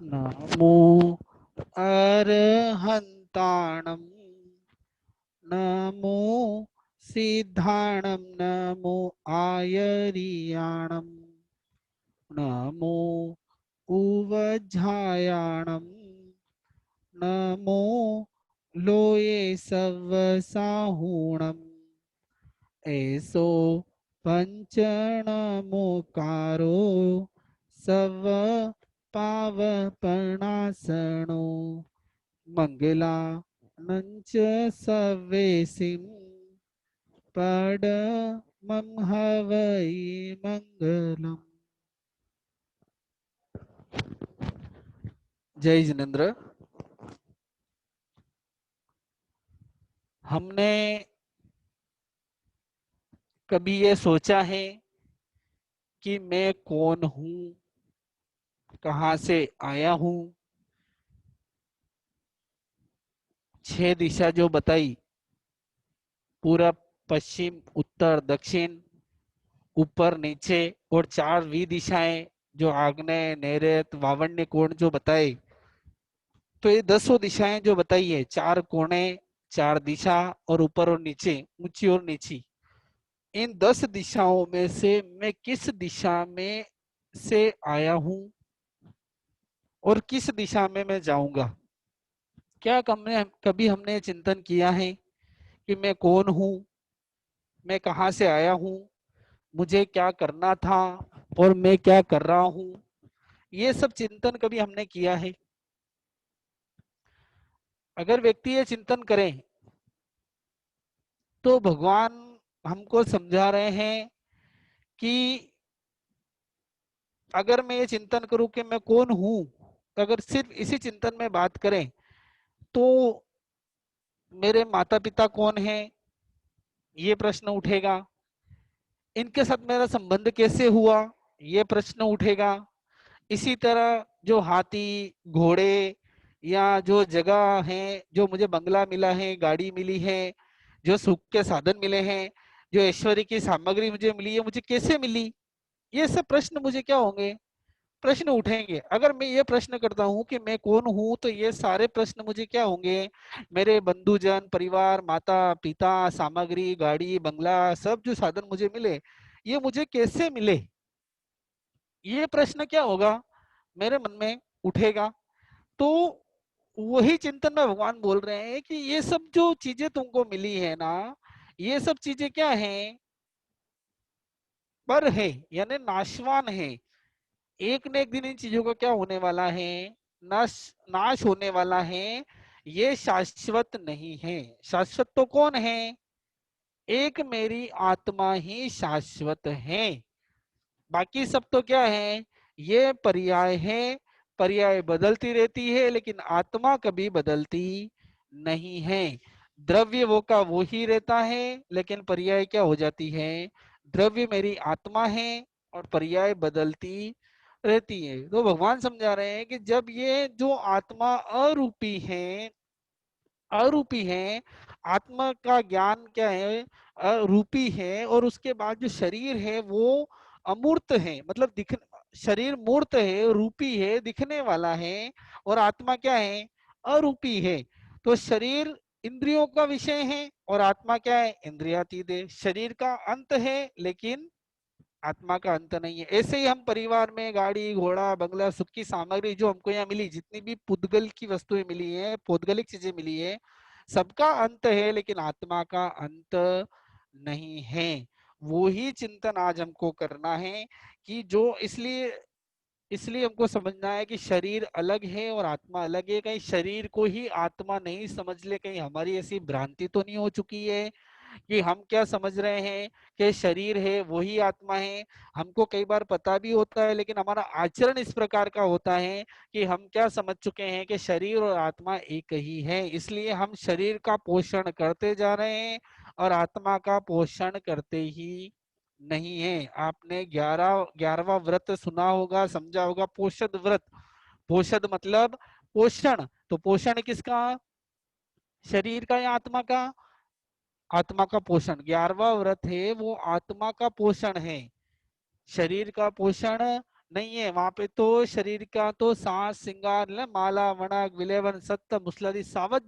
नमो अरहन्ताणं नमो सिद्धाणं नमो आयर्याणं नमो उवज्झायाणं नमो लोये सवसाहुणम् ऐसो पंचणमोकारो सव पावपणासनो मंगला नंच सवेसिम पड मम हवै मंगलम। जय जिनेन्द्र। हमने कभी ये सोचा है कि मैं कौन हूँ, कहाँ से आया हूँ? 6 दिशा जो बताई, पूरब पश्चिम उत्तर दक्षिण ऊपर नीचे, और 4 दिशाएं जो आग्नेय नैऋत्य वावण्य कोण जो बताए, तो ये 10 दिशाएं जो बताई है, 4 कोणे 4 दिशा और ऊपर और नीचे, ऊंची और नीची। इन 10 दिशाओं में से मैं किस दिशा में से आया हूं और किस दिशा में मैं जाऊंगा? क्या कभी हमने चिंतन किया है कि मैं कौन हूं, मैं कहां से आया हूं, मुझे क्या करना था और मैं क्या कर रहा हूं? ये सब चिंतन कभी हमने किया है? अगर व्यक्ति ये चिंतन करे तो भगवान हमको समझा रहे हैं कि अगर मैं ये चिंतन करूं कि मैं कौन हूं, अगर सिर्फ इसी चिंतन में बात करें तो मेरे माता पिता कौन है, ये प्रश्न उठेगा। इनके साथ मेरा संबंध कैसे हुआ, ये प्रश्न उठेगा। इसी तरह जो हाथी घोड़े या जो जगह है, जो मुझे बंगला मिला है, गाड़ी मिली है, जो सुख के साधन मिले हैं, जो ऐश्वर्य की सामग्री मुझे मिली है, मुझे कैसे मिली, ये सब प्रश्न मुझे क्या होंगे, प्रश्न उठेंगे। अगर मैं ये प्रश्न करता हूं कि मैं कौन हूं, तो ये सारे प्रश्न मुझे क्या होंगे, मेरे बंधुजन परिवार माता पिता सामग्री गाड़ी बंगला सब जो साधन मुझे मिले, ये मुझे कैसे मिले, ये प्रश्न क्या होगा, मेरे मन में उठेगा। तो वही चिंतन में भगवान बोल रहे हैं कि ये सब जो चीजें तुमको मिली है ना, ये सब चीजें क्या है, पर है, यानी नाशवान है। एक न एक दिन इन चीजों का क्या होने वाला है, नाश नाश होने वाला है। ये शाश्वत नहीं है। शाश्वत तो कौन है, एक मेरी आत्मा ही शाश्वत है। बाकी सब तो क्या है, ये पर्याय है। पर्याय बदलती रहती है लेकिन आत्मा कभी बदलती नहीं है। द्रव्य वो का वो ही रहता है लेकिन पर्याय क्या हो जाती है, द्रव्य मेरी आत्मा है और पर्याय बदलती रहती है। तो भगवान समझा रहे हैं कि जब ये जो आत्मा अरूपी है, आत्मा का ज्ञान क्या है, रूपी है, और उसके बाद जो शरीर है वो अमूर्त है, मतलब दिख, शरीर मूर्त है, रूपी है, दिखने वाला है, और आत्मा क्या है, अरूपी है। तो शरीर इंद्रियों का विषय है और आत्मा क्या है, इंद्रियातीत है। शरीर का अंत है लेकिन आत्मा का अंत नहीं है। ऐसे ही हम परिवार में गाड़ी घोड़ा बंगला सुख की सामग्री जो हमको यहाँ मिली, जितनी भी पुद्गल की वस्तुएं मिली है, पौद्गलिक चीजें मिली है, सबका अंत है लेकिन आत्मा का अंत नहीं है। वो ही चिंतन आज हमको करना है कि जो इसलिए इसलिए हमको समझना है कि शरीर अलग है और आत्मा अलग है। कहीं शरीर को ही आत्मा नहीं समझ ले, कहीं हमारी ऐसी भ्रांति तो नहीं हो चुकी है कि हम क्या समझ रहे हैं कि शरीर है वही आत्मा है। हमको कई बार पता भी होता है लेकिन हमारा आचरण इस प्रकार का होता है कि हम क्या समझ चुके हैं कि शरीर और आत्मा एक ही है, इसलिए हम शरीर का पोषण करते जा रहे हैं और आत्मा का पोषण करते ही नहीं है। आपने 11वां व्रत सुना होगा, समझा होगा, पोषद व्रत। पोषद मतलब पोषण, तो पोषण किसका, शरीर का या आत्मा का, आत्मा का पोषण। 11वां व्रत है वो आत्मा का पोषण है, शरीर का पोषण नहीं है वहां पे तो शरीर का तो सांस सिंगार माला वणक विलेवन सत्य मुसलरी सावत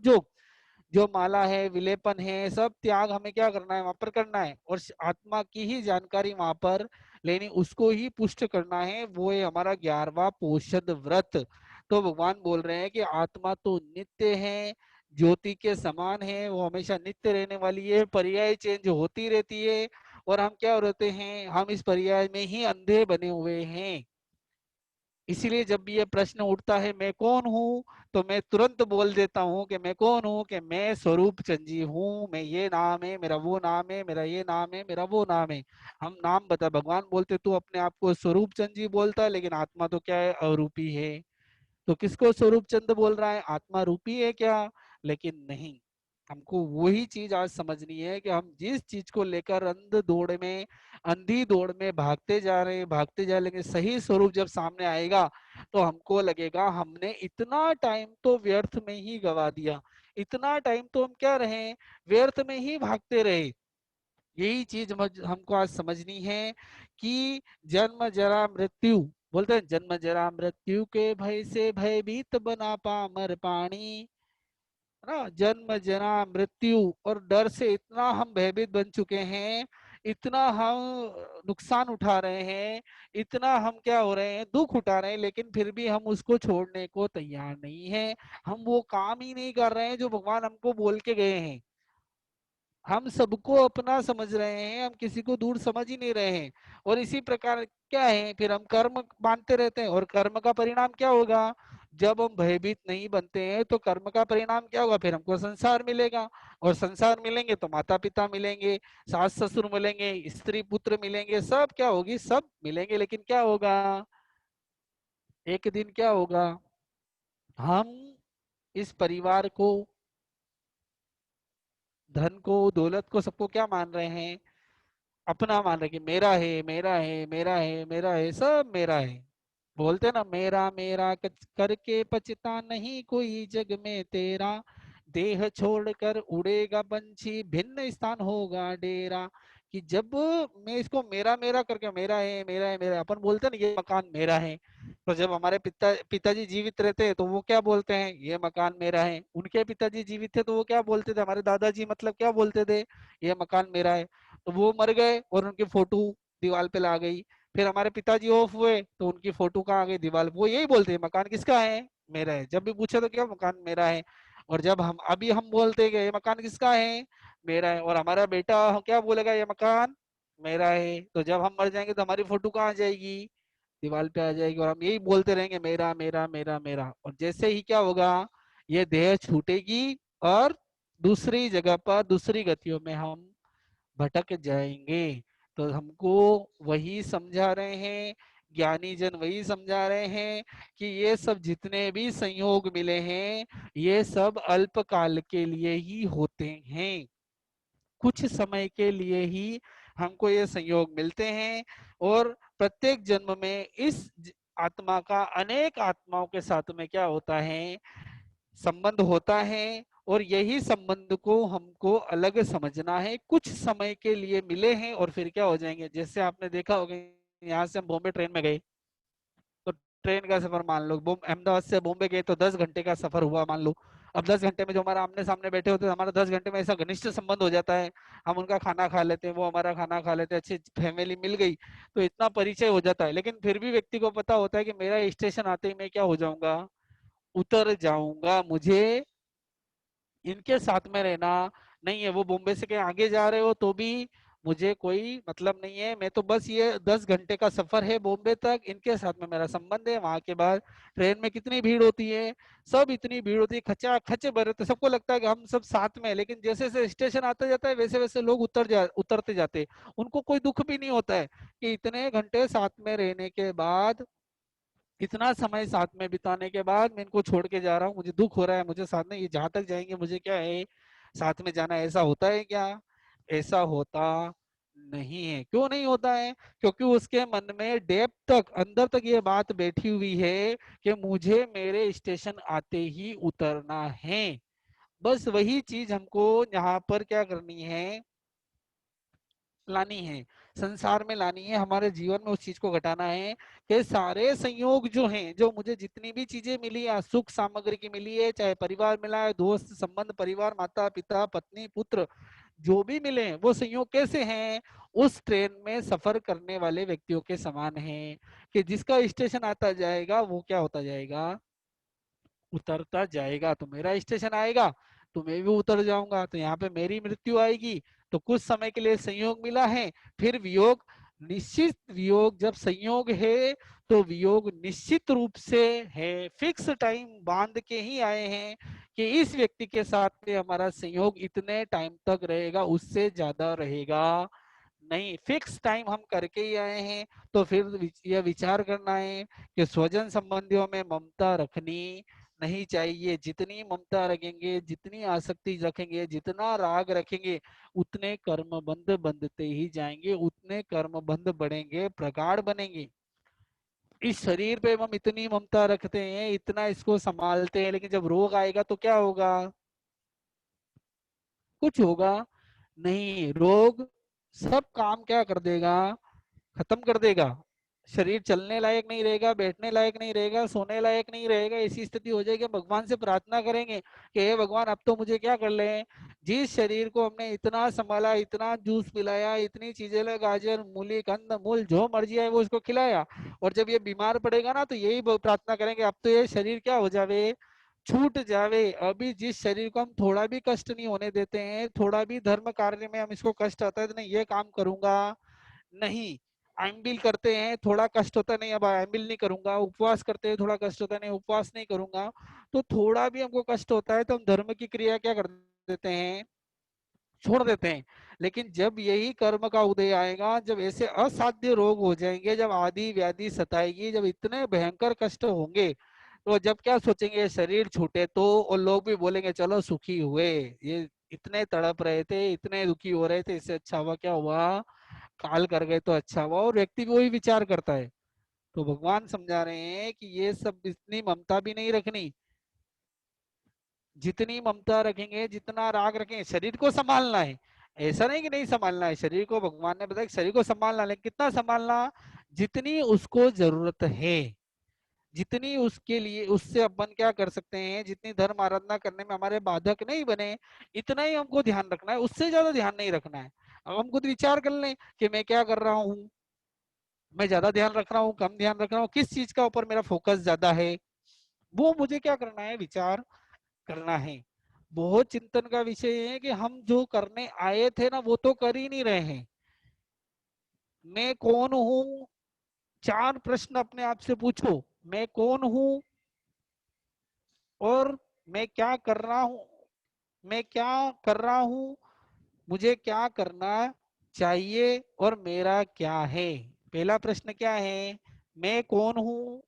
जो माला है विलेपन है सब त्याग हमें क्या करना है वहां पर करना है, और आत्मा की ही जानकारी वहां पर लेनी, उसको ही पुष्ट करना है, वो है हमारा 11वां पोषद व्रत। तो भगवान बोल रहे हैं कि आत्मा तो नित्य है, ज्योति के समान है, वो हमेशा नित्य रहने वाली है, पर्याय चेंज होती रहती है, और हम क्या रहते हैं, हम इस पर्याय में ही अंधे बने हुए हैं। इसीलिए जब भी ये प्रश्न उठता है मैं कौन हूँ, तो मैं तुरंत बोल देता हूँ कि मैं कौन हूँ, कि मैं स्वरूप चंजी हूँ, मैं ये नाम है, मेरा वो नाम है, मेरा ये नाम है, मेरा वो नाम है। हम नाम बता, भगवान बोलते तू अपने आप को स्वरूप चंजी बोलता है, लेकिन आत्मा तो क्या है, अरूपी है। तो किसको स्वरूप चंद बोल रहा है, आत्मा रूपी है क्या? लेकिन नहीं, हमको वही चीज आज समझनी है कि हम जिस चीज को लेकर अंधी दौड़ में भागते जा रहे हैं, भागते जा लेंगे, सही स्वरूप जब सामने आएगा तो हमको लगेगा हमने इतना टाइम तो व्यर्थ में ही गवा दिया, इतना टाइम तो हम क्या रहे, व्यर्थ में ही भागते रहे। यही चीज हमको आज समझनी है कि जन्म जरा मृत्यु, बोलते हैं जन्म जरा मृत्यु के भय से भयभीत बना पामर पाणी, है ना, जन्म जरा मृत्यु और डर से इतना हम भयभीत बन चुके हैं, इतना हम नुकसान उठा रहे हैं, इतना हम क्या हो रहे हैं, दुख उठा रहे हैं, लेकिन फिर भी हम उसको छोड़ने को तैयार नहीं है। हम वो काम ही नहीं कर रहे हैं जो भगवान हमको बोल के गए हैं। हम सबको अपना समझ रहे हैं, हम किसी को दूर समझ ही नहीं रहे हैं। और इसी प्रकार क्या है, फिर हम कर्म मानते रहते हैं, और कर्म का परिणाम क्या होगा, जब हम भयभीत नहीं बनते हैं तो कर्म का परिणाम क्या होगा, फिर हमको संसार मिलेगा, और संसार मिलेंगे तो माता पिता मिलेंगे, सास ससुर मिलेंगे, स्त्री पुत्र मिलेंगे, सब क्या होगी, सब मिलेंगे, लेकिन क्या होगा, एक दिन क्या होगा, हम इस परिवार को, धन को, दौलत को, सबको क्या मान रहे हैं, अपना मान रहे कि मेरा है, मेरा है, मेरा है, मेरा है, सब मेरा है। बोलते ना, मेरा मेरा करके पछता नहीं कोई जग में तेरा, देह छोड़कर उड़ेगा पंछी भिन्न स्थान होगा डेरा। कि जब मैं इसको मेरा मेरा करके, मेरा है, मेरा है, मेरा है, अपन बोलते ना ये मकान मेरा है, तो जब हमारे पिताजी जीवित रहते हैं तो वो क्या बोलते हैं, ये मकान मेरा है। उनके पिताजी जीवित थे तो वो क्या बोलते थे, हमारे दादाजी मतलब क्या बोलते थे, ये मकान मेरा है। तो वो मर गए और उनकी फोटो दीवार पे ला गई, फिर हमारे पिताजी ऑफ हुए तो उनकी फोटो कहाँ आ गई, दीवार, वो यही बोलते हैं मकान किसका है, मेरा है। जब भी पूछे तो क्या, मकान मेरा है। और जब हम अभी हम बोलते हैं कि ये मकान किसका है, मेरा है, और हमारा बेटा क्या बोलेगा, ये मकान मेरा है, तो जब हम मर जाएंगे तो हमारी फोटो कहाँ आ जाएगी, दीवार पे आ जाएगी, और हम यही बोलते रहेंगे मेरा मेरा मेरा मेरा। और जैसे ही क्या होगा, ये देह छूटेगी और दूसरी जगह पर दूसरी गतियों में हम भटक जाएंगे। तो हमको वही समझा रहे हैं, ज्ञानी जन वही समझा रहे हैं कि ये सब जितने भी संयोग मिले हैं, ये सब अल्पकाल के लिए ही होते हैं, कुछ समय के लिए ही हमको ये संयोग मिलते हैं। और प्रत्येक जन्म में आत्मा का अनेक आत्माओं के साथ में क्या होता है, संबंध होता है, और यही संबंध को हमको अलग समझना है, कुछ समय के लिए मिले हैं और फिर क्या हो जाएंगे। जैसे आपने देखा होगा, यहाँ से हम बॉम्बे ट्रेन में गए, तो ट्रेन का सफर मान लो, अहमदाबाद से बॉम्बे गए तो 10 घंटे का सफर हुआ मान लो। अब 10 घंटे में जो हमारा आमने सामने बैठे होते हैं, हमारा 10 घंटे में ऐसा घनिष्ठ संबंध हो जाता है, हम उनका खाना खा लेते हैं, वो हमारा खाना खा लेते हैं, अच्छी फैमिली मिल गई, तो इतना परिचय हो जाता है। लेकिन फिर भी व्यक्ति को पता होता है कि मेरा स्टेशन आते ही मैं क्या हो जाऊंगा, उतर जाऊंगा, मुझे इनके साथ में रहना नहीं है। वो बॉम्बे से कहीं आगे जा रहे हो तो भी मुझे कोई मतलब नहीं है, मैं तो बस ये 10 घंटे का सफर है बॉम्बे तक, इनके साथ में मेरा संबंध है। वहां के बाद ट्रेन में कितनी भीड़ होती है, सब इतनी भीड़ होती है, खचा खच भरे, तो सबको लगता है कि हम सब साथ में है। लेकिन जैसे जैसे स्टेशन आता जाता है वैसे वैसे लोग उतरते जाते हैं। उनको कोई दुख भी नहीं होता है कि इतने घंटे साथ में रहने के बाद, इतना समय साथ में बिताने के बाद मैं इनको छोड़ के जा रहा हूँ, मुझे दुख हो रहा है, मुझे साथ में ये जहां तक जाएंगे मुझे क्या है, साथ में जाना। ऐसा होता है क्या? ऐसा होता नहीं है। क्यों नहीं होता है? क्योंकि उसके मन में डेप्थ तक, अंदर तक ये बात बैठी हुई है कि मुझे मेरे स्टेशन आते ही उतरना है। बस वही चीज हमको यहाँ पर क्या करनी है, लानी है। संसार में लानी है, हमारे जीवन में उस चीज को घटाना है कि सारे संयोग जो हैं, जो मुझे जितनी भी चीजें मिली है, सुख सामग्री की मिली है, चाहे परिवार मिला है, दोस्त संबंध, परिवार, माता पिता पत्नी पुत्र, जो भी मिले हैं, वो संयोग कैसे हैं? उस ट्रेन में सफर करने वाले व्यक्तियों के समान हैं कि जिसका स्टेशन आता जाएगा वो क्या होता जाएगा, उतरता जाएगा। तो मेरा स्टेशन आएगा तो मैं भी उतर जाऊंगा, तो यहाँ पे मेरी मृत्यु आएगी। तो कुछ समय के लिए संयोग मिला है, फिर वियोग। निश्चित वियोग, जब संयोग है तो वियोग निश्चित रूप से है, फिक्स टाइम बांध के ही आए हैं कि इस व्यक्ति के साथ में हमारा संयोग इतने टाइम तक रहेगा, उससे ज्यादा रहेगा नहीं। फिक्स टाइम हम करके ही आए हैं। तो फिर यह विचार करना है कि स्वजन संबंधियों में ममता रखनी नहीं चाहिए। जितनी ममता रखेंगे, जितनी आसक्ति रखेंगे, जितना राग रखेंगे, उतने कर्म बंध बंधते ही जाएंगे, उतने कर्म बंध बढ़ेंगे, प्रगाढ़ बनेंगे। इस शरीर पे हम इतनी ममता रखते हैं, इतना इसको संभालते हैं, लेकिन जब रोग आएगा तो क्या होगा? कुछ होगा नहीं। रोग सब काम क्या कर देगा? खत्म कर देगा। शरीर चलने लायक नहीं रहेगा, बैठने लायक नहीं रहेगा, सोने लायक नहीं रहेगा। ऐसी स्थिति हो जाएगी, भगवान से प्रार्थना करेंगे कि हे भगवान, अब तो मुझे क्या कर ले। जिस शरीर को हमने इतना संभाला, इतना जूस पिलाया, इतनी चीजें, गाजर मूली कंद मूल जो मर्जी है वो इसको खिलाया, और जब ये बीमार पड़ेगा ना तो यही प्रार्थना करेंगे, अब तो ये शरीर क्या हो जावे, छूट जावे। अभी जिस शरीर को हम थोड़ा भी कष्ट नहीं होने देते हैं, थोड़ा भी धर्म कार्य में हम इसको कष्ट आता है तो नहीं ये काम करूंगा नहीं। एम्बिल करते हैं, थोड़ा कष्ट होता नहीं, अब एम्बिल नहीं करूंगा। उपवास करते हैं, थोड़ा कष्ट होता नहीं, उपवास नहीं करूंगा। तो थोड़ा भी हमको कष्ट होता है तो हम धर्म की क्रिया क्या कर देते हैं, छोड़ देते हैं। लेकिन जब यही कर्म का उदय आएगा, जब ऐसे असाध्य रोग हो जाएंगे, जब आदि व्याधि सताएगी, जब इतने भयंकर कष्ट होंगे, तो जब क्या सोचेंगे, शरीर छूटे तो, और लोग भी बोलेंगे चलो सुखी हुए, ये इतने तड़प रहे थे, इतने दुखी हो रहे थे, इससे अच्छा हुआ क्या हुआ, काल कर गए तो अच्छा हुआ। और व्यक्ति भी वही विचार करता है। तो भगवान समझा रहे हैं कि ये सब इतनी ममता भी नहीं रखनी। जितनी ममता रखेंगे, जितना राग रखेंगे, शरीर को संभालना है, ऐसा नहीं कि नहीं संभालना है। शरीर को भगवान ने बताया कि शरीर को संभालना, लेकिन कितना संभालना, जितनी उसको जरूरत है, जितनी उसके लिए, उससे अपन क्या कर सकते हैं, जितनी धर्म आराधना करने में हमारे बाधक नहीं बने, इतना ही हमको ध्यान रखना है, उससे ज्यादा ध्यान नहीं रखना है। अब हम खुद विचार कर लें कि मैं क्या कर रहा हूँ, मैं ज्यादा ध्यान रख रहा हूँ, कम ध्यान रख रहा हूँ, किस चीज का ऊपर मेरा फोकस ज्यादा है, वो मुझे क्या करना है, विचार करना है। बहुत चिंतन का विषय है कि हम जो करने आए थे ना वो तो कर ही नहीं रहे हैं। मैं कौन हूँ? चार प्रश्न अपने आप से पूछो। मैं कौन हूँ, और मैं क्या कर रहा हूँ, मैं क्या कर रहा हूँ, मुझे क्या करना चाहिए, और मेरा क्या है। पहला प्रश्न क्या है, मैं कौन हूँ।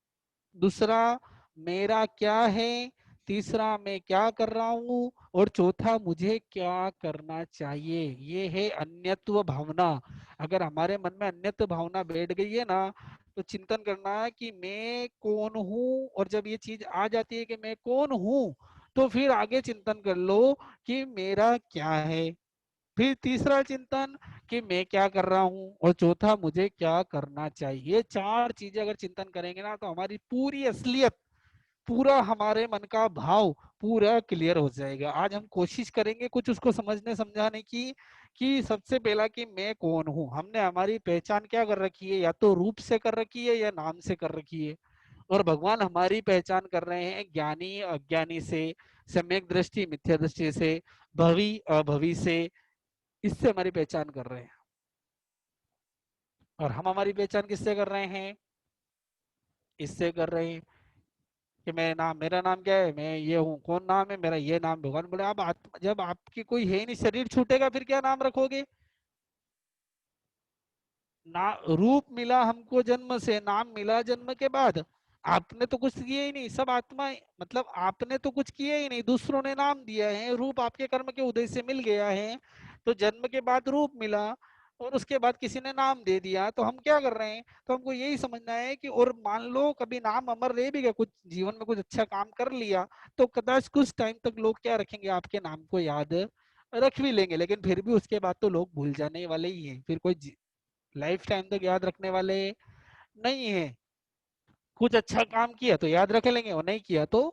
दूसरा, मेरा क्या है। तीसरा, मैं क्या कर रहा हूँ। और चौथा, मुझे क्या करना चाहिए। ये है अन्यत्व भावना। अगर हमारे मन में अन्यत्व भावना बैठ गई है ना, तो चिंतन करना है कि मैं कौन हूँ, और जब ये चीज आ जाती है कि मैं कौन हूँ, तो फिर आगे चिंतन कर लो कि मेरा क्या है। फिर तीसरा चिंतन कि मैं क्या कर रहा हूँ, और चौथा मुझे क्या करना चाहिए। चार चीजें अगर चिंतन करेंगे ना, तो हमारी पूरी असलियत, पूरा हमारे मन का भाव पूरा क्लियर हो जाएगा। आज हम कोशिश करेंगे कुछ उसको समझने समझाने की, कि सबसे पहला कि मैं कौन हूँ। हमने हमारी पहचान क्या कर रखी है, या तो रूप से कर रखी है या नाम से कर रखी है। और भगवान हमारी पहचान कर रहे हैं ज्ञानी अज्ञानी से, सम्यक दृष्टि मिथ्या दृष्टि से, भवि अभवि से, इससे हमारी पहचान कर रहे हैं। और हम हमारी पहचान किससे कर रहे हैं? इससे कर रहे हैं कि मैं नाम, मेरा नाम क्या है, मैं ये हूँ, कौन नाम है मेरा, ये नाम। भगवान बोले आप आत्मा, जब आपकी कोई है ही नहीं, शरीर छूटेगा फिर क्या नाम रखोगे। ना रूप मिला हमको जन्म से, नाम मिला जन्म के बाद। आपने तो कुछ किए ही नहीं, सब आत्मा, मतलब आपने तो कुछ किया ही नहीं, दूसरों ने नाम दिया है। रूप आपके कर्म के उदय से मिल गया है, तो जन्म के बाद रूप मिला, और उसके बाद किसी ने नाम दे दिया, तो हम क्या कर रहे हैं। तो हमको यही समझना है कि, और मान लो कभी नाम अमर रह भी गया, कुछ जीवन में कुछ अच्छा काम कर लिया, तो कदाच कुछ टाइम तक लोग क्या रखेंगे, आपके नाम को याद रख भी लेंगे, लेकिन फिर भी उसके बाद तो लोग भूल जाने वाले ही हैं। फिर कोई लाइफ टाइम तक याद रखने वाले नहीं है। कुछ अच्छा काम किया तो याद रख लेंगे और नहीं किया तो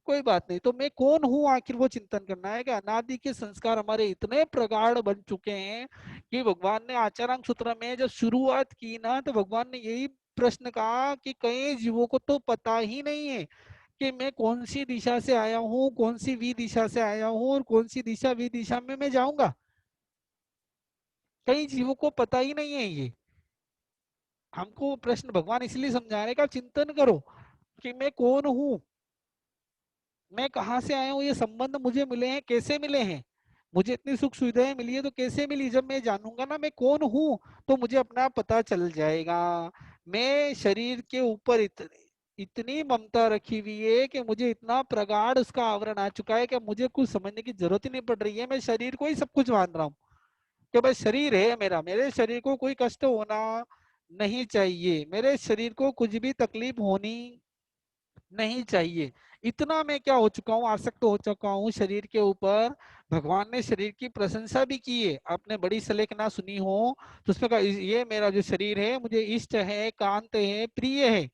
कोई बात नहीं। तो मैं कौन हूँ आखिर, वो चिंतन करना है कि अनादि के संस्कार हमारे इतने प्रगाढ़ बन चुके हैं कि भगवान ने आचारांग सूत्र में जब शुरुआत की ना, तो भगवान ने यही प्रश्न कहा कि कई जीवों को तो पता ही नहीं है कि मैं कौन सी दिशा से आया हूँ, कौन सी वी दिशा से आया हूँ और कौन सी दिशा वी दिशा में मैं जाऊंगा। कई जीवों को पता ही नहीं है ये। हमको प्रश्न भगवान इसलिए समझा रहे का चिंतन करो कि मैं कौन हूँ, मैं कहाँ से आया हूँ, ये संबंध मुझे मिले हैं कैसे मिले हैं, मुझे इतनी सुख सुविधाएं मिली है तो कैसे मिली। जब मैं जानूंगा ना मैं कौन हूँ तो मुझे अपना पता चल जाएगा। मैं शरीर के ऊपर इतनी ममता रखी हुई है कि मुझे इतना प्रगाढ़ उसका आवरण आ चुका है कि मुझे कुछ समझने की जरूरत ही नहीं पड़ रही है। मैं शरीर को ही सब कुछ मान रहा हूँ कि भाई शरीर है मेरा, मेरे शरीर को कोई कष्ट होना नहीं चाहिए, मेरे शरीर को कुछ भी तकलीफ होनी नहीं चाहिए। इतना मैं क्या हो चुका हूँ, आसक्त हो चुका हूँ शरीर के ऊपर। भगवान ने शरीर की प्रशंसा भी की है, आपने बड़ी सलेख ना सुनी हो तो उसमें कहा ये मेरा जो शरीर है मुझे इष्ट है, कांत है, प्रिय है।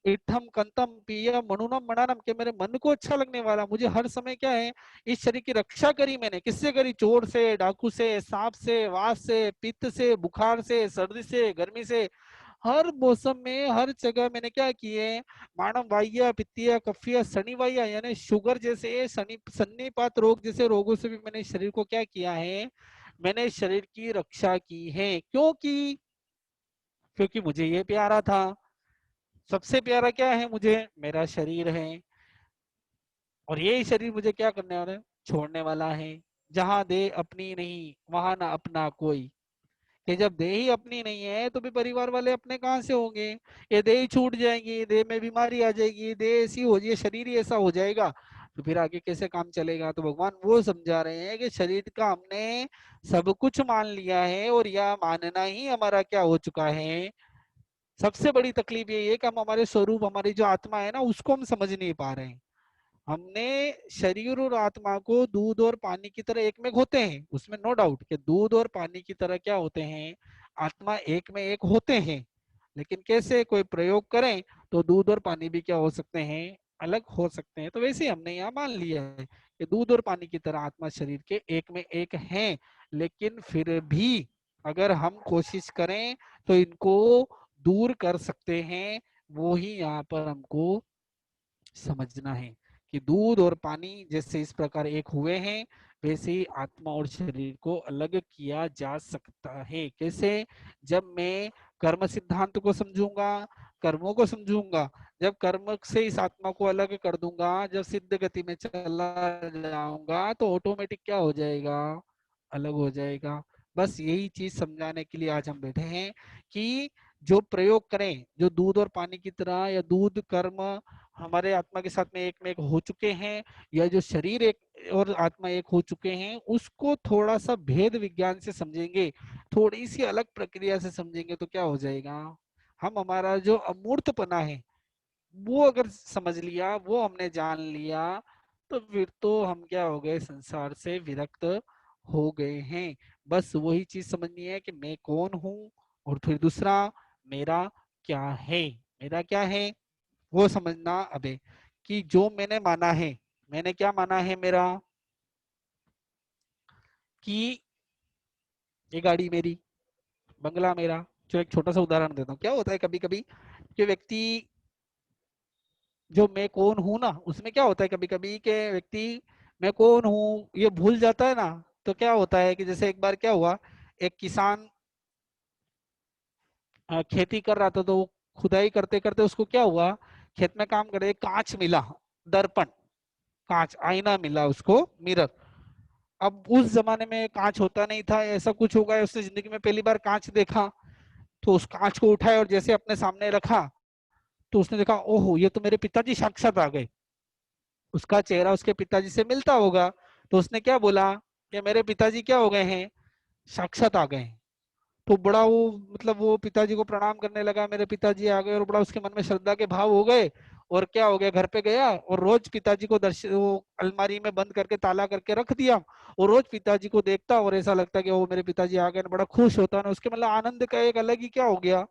इठम कंतम पिय मनुनम मनानम, के मेरे मन को अच्छा लगने वाला। मुझे हर समय क्या है, इस शरीर की रक्षा करी मैंने, किससे करी, चोर से, डाकू से, सांप से, वास से, पित्त से, बुखार से, सर्दी से, गर्मी से। हर मौसम में हर जगह मैंने क्या किए, मानव वाह्य, पित्तीय, कफीय, शनिवाह्य यानी शुगर जैसे सन्निपात रोग जैसे रोगों से भी मैंने शरीर को क्या किया है, मैंने शरीर की रक्षा की है। क्योंकि क्योंकि मुझे ये प्यारा था। सबसे प्यारा क्या है मुझे, मेरा शरीर है। और यही शरीर मुझे क्या करने वाला है, छोड़ने वाला है। जहां दे अपनी नहीं वहां ना अपना कोई। कि जब देह ही अपनी नहीं है तो भी परिवार वाले अपने कहाँ से होंगे। ये देह ही छूट जाएंगी, देह में बीमारी आ जाएगी, देह ऐसी हो जाए, शरीर ही ऐसा हो जाएगा, तो फिर आगे कैसे काम चलेगा। तो भगवान वो समझा रहे हैं कि शरीर का हमने सब कुछ मान लिया है और यह मानना ही हमारा क्या हो चुका है। सबसे बड़ी तकलीफ ये है कि हम हमारे स्वरूप, हमारी जो आत्मा है ना, उसको हम समझ नहीं पा रहे हैं। हमने शरीर और आत्मा को दूध और पानी की तरह एक में होते हैं, उसमें नो डाउट कि दूध और पानी की तरह क्या होते हैं, आत्मा एक में एक होते हैं। लेकिन कैसे कोई प्रयोग करें तो दूध और पानी भी क्या हो सकते हैं, अलग हो सकते हैं। तो वैसे ही हमने यहाँ मान लिया है कि दूध और पानी की तरह आत्मा शरीर के एक में एक हैं। लेकिन फिर भी अगर हम कोशिश करें तो इनको दूर कर सकते हैं। वो ही यहाँ पर हमको समझना है कि दूध और पानी जैसे इस प्रकार एक हुए हैं, वैसे ही आत्मा और शरीर को अलग किया जा सकता है। कैसे, जब मैं कर्म सिद्धांत को समझूंगा, कर्मों को समझूंगा, जब कर्म से इस आत्मा को अलग कर दूंगा, जब सिद्ध गति में चला जाऊंगा तो ऑटोमेटिक क्या हो जाएगा, अलग हो जाएगा। बस यही चीज समझाने के लिए आज हम बैठे हैं कि जो प्रयोग करें, जो दूध और पानी की तरह, या दूध कर्म हमारे आत्मा के साथ में एक हो चुके हैं, या जो शरीर एक और आत्मा एक हो चुके हैं, उसको थोड़ा सा भेद विज्ञान से समझेंगे, थोड़ी सी अलग प्रक्रिया से समझेंगे तो क्या हो जाएगा, हम हमारा जो अमूर्तपना है वो अगर समझ लिया, वो हमने जान लिया, तो फिर तो हम क्या हो गए, संसार से विरक्त हो गए हैं। बस वही चीज समझनी है कि मैं कौन हूँ, और फिर दूसरा मेरा क्या है, मेरा क्या है वो समझना। अबे कि जो मैंने माना है, मैंने क्या माना है मेरा, कि ये गाड़ी मेरी, बंगला मेरा। जो एक छोटा सा उदाहरण देता हूँ, क्या होता है कभी कभी कि व्यक्ति, जो मैं कौन हूं ना, उसमें क्या होता है कभी कभी के व्यक्ति मैं कौन हूँ ये भूल जाता है ना। तो क्या होता है कि जैसे एक बार क्या हुआ, एक किसान खेती कर रहा था, तो वो खुदाई करते करते उसको क्या हुआ, खेत में काम कर रहे कांच मिला, दर्पण, कांच आईना मिला उसको, मिरर। अब उस जमाने में कांच होता नहीं था, ऐसा कुछ होगा, उसने जिंदगी में पहली बार कांच देखा। तो उस कांच को उठाया और जैसे अपने सामने रखा, तो उसने देखा ओहो ये तो मेरे पिताजी साक्षात आ गए। उसका चेहरा उसके पिताजी से मिलता होगा, तो उसने क्या बोला कि मेरे पिताजी क्या हो गए हैं, साक्षात आ गए हैं। तो बड़ा वो, मतलब वो पिताजी को प्रणाम करने लगा, मेरे पिताजी आ गए, और बड़ा उसके मन में श्रद्धा के भाव हो गए। और क्या हो गया, घर पे गया और रोज पिताजी को दर्शन, वो अलमारी में बंद करके ताला करके रख दिया, और रोज पिताजी को देखता और ऐसा लगता कि वो मेरे पिताजी आ गए, बड़ा खुश होता ना, उसके मतलब आनंद का एक अलग ही क्या हो गया,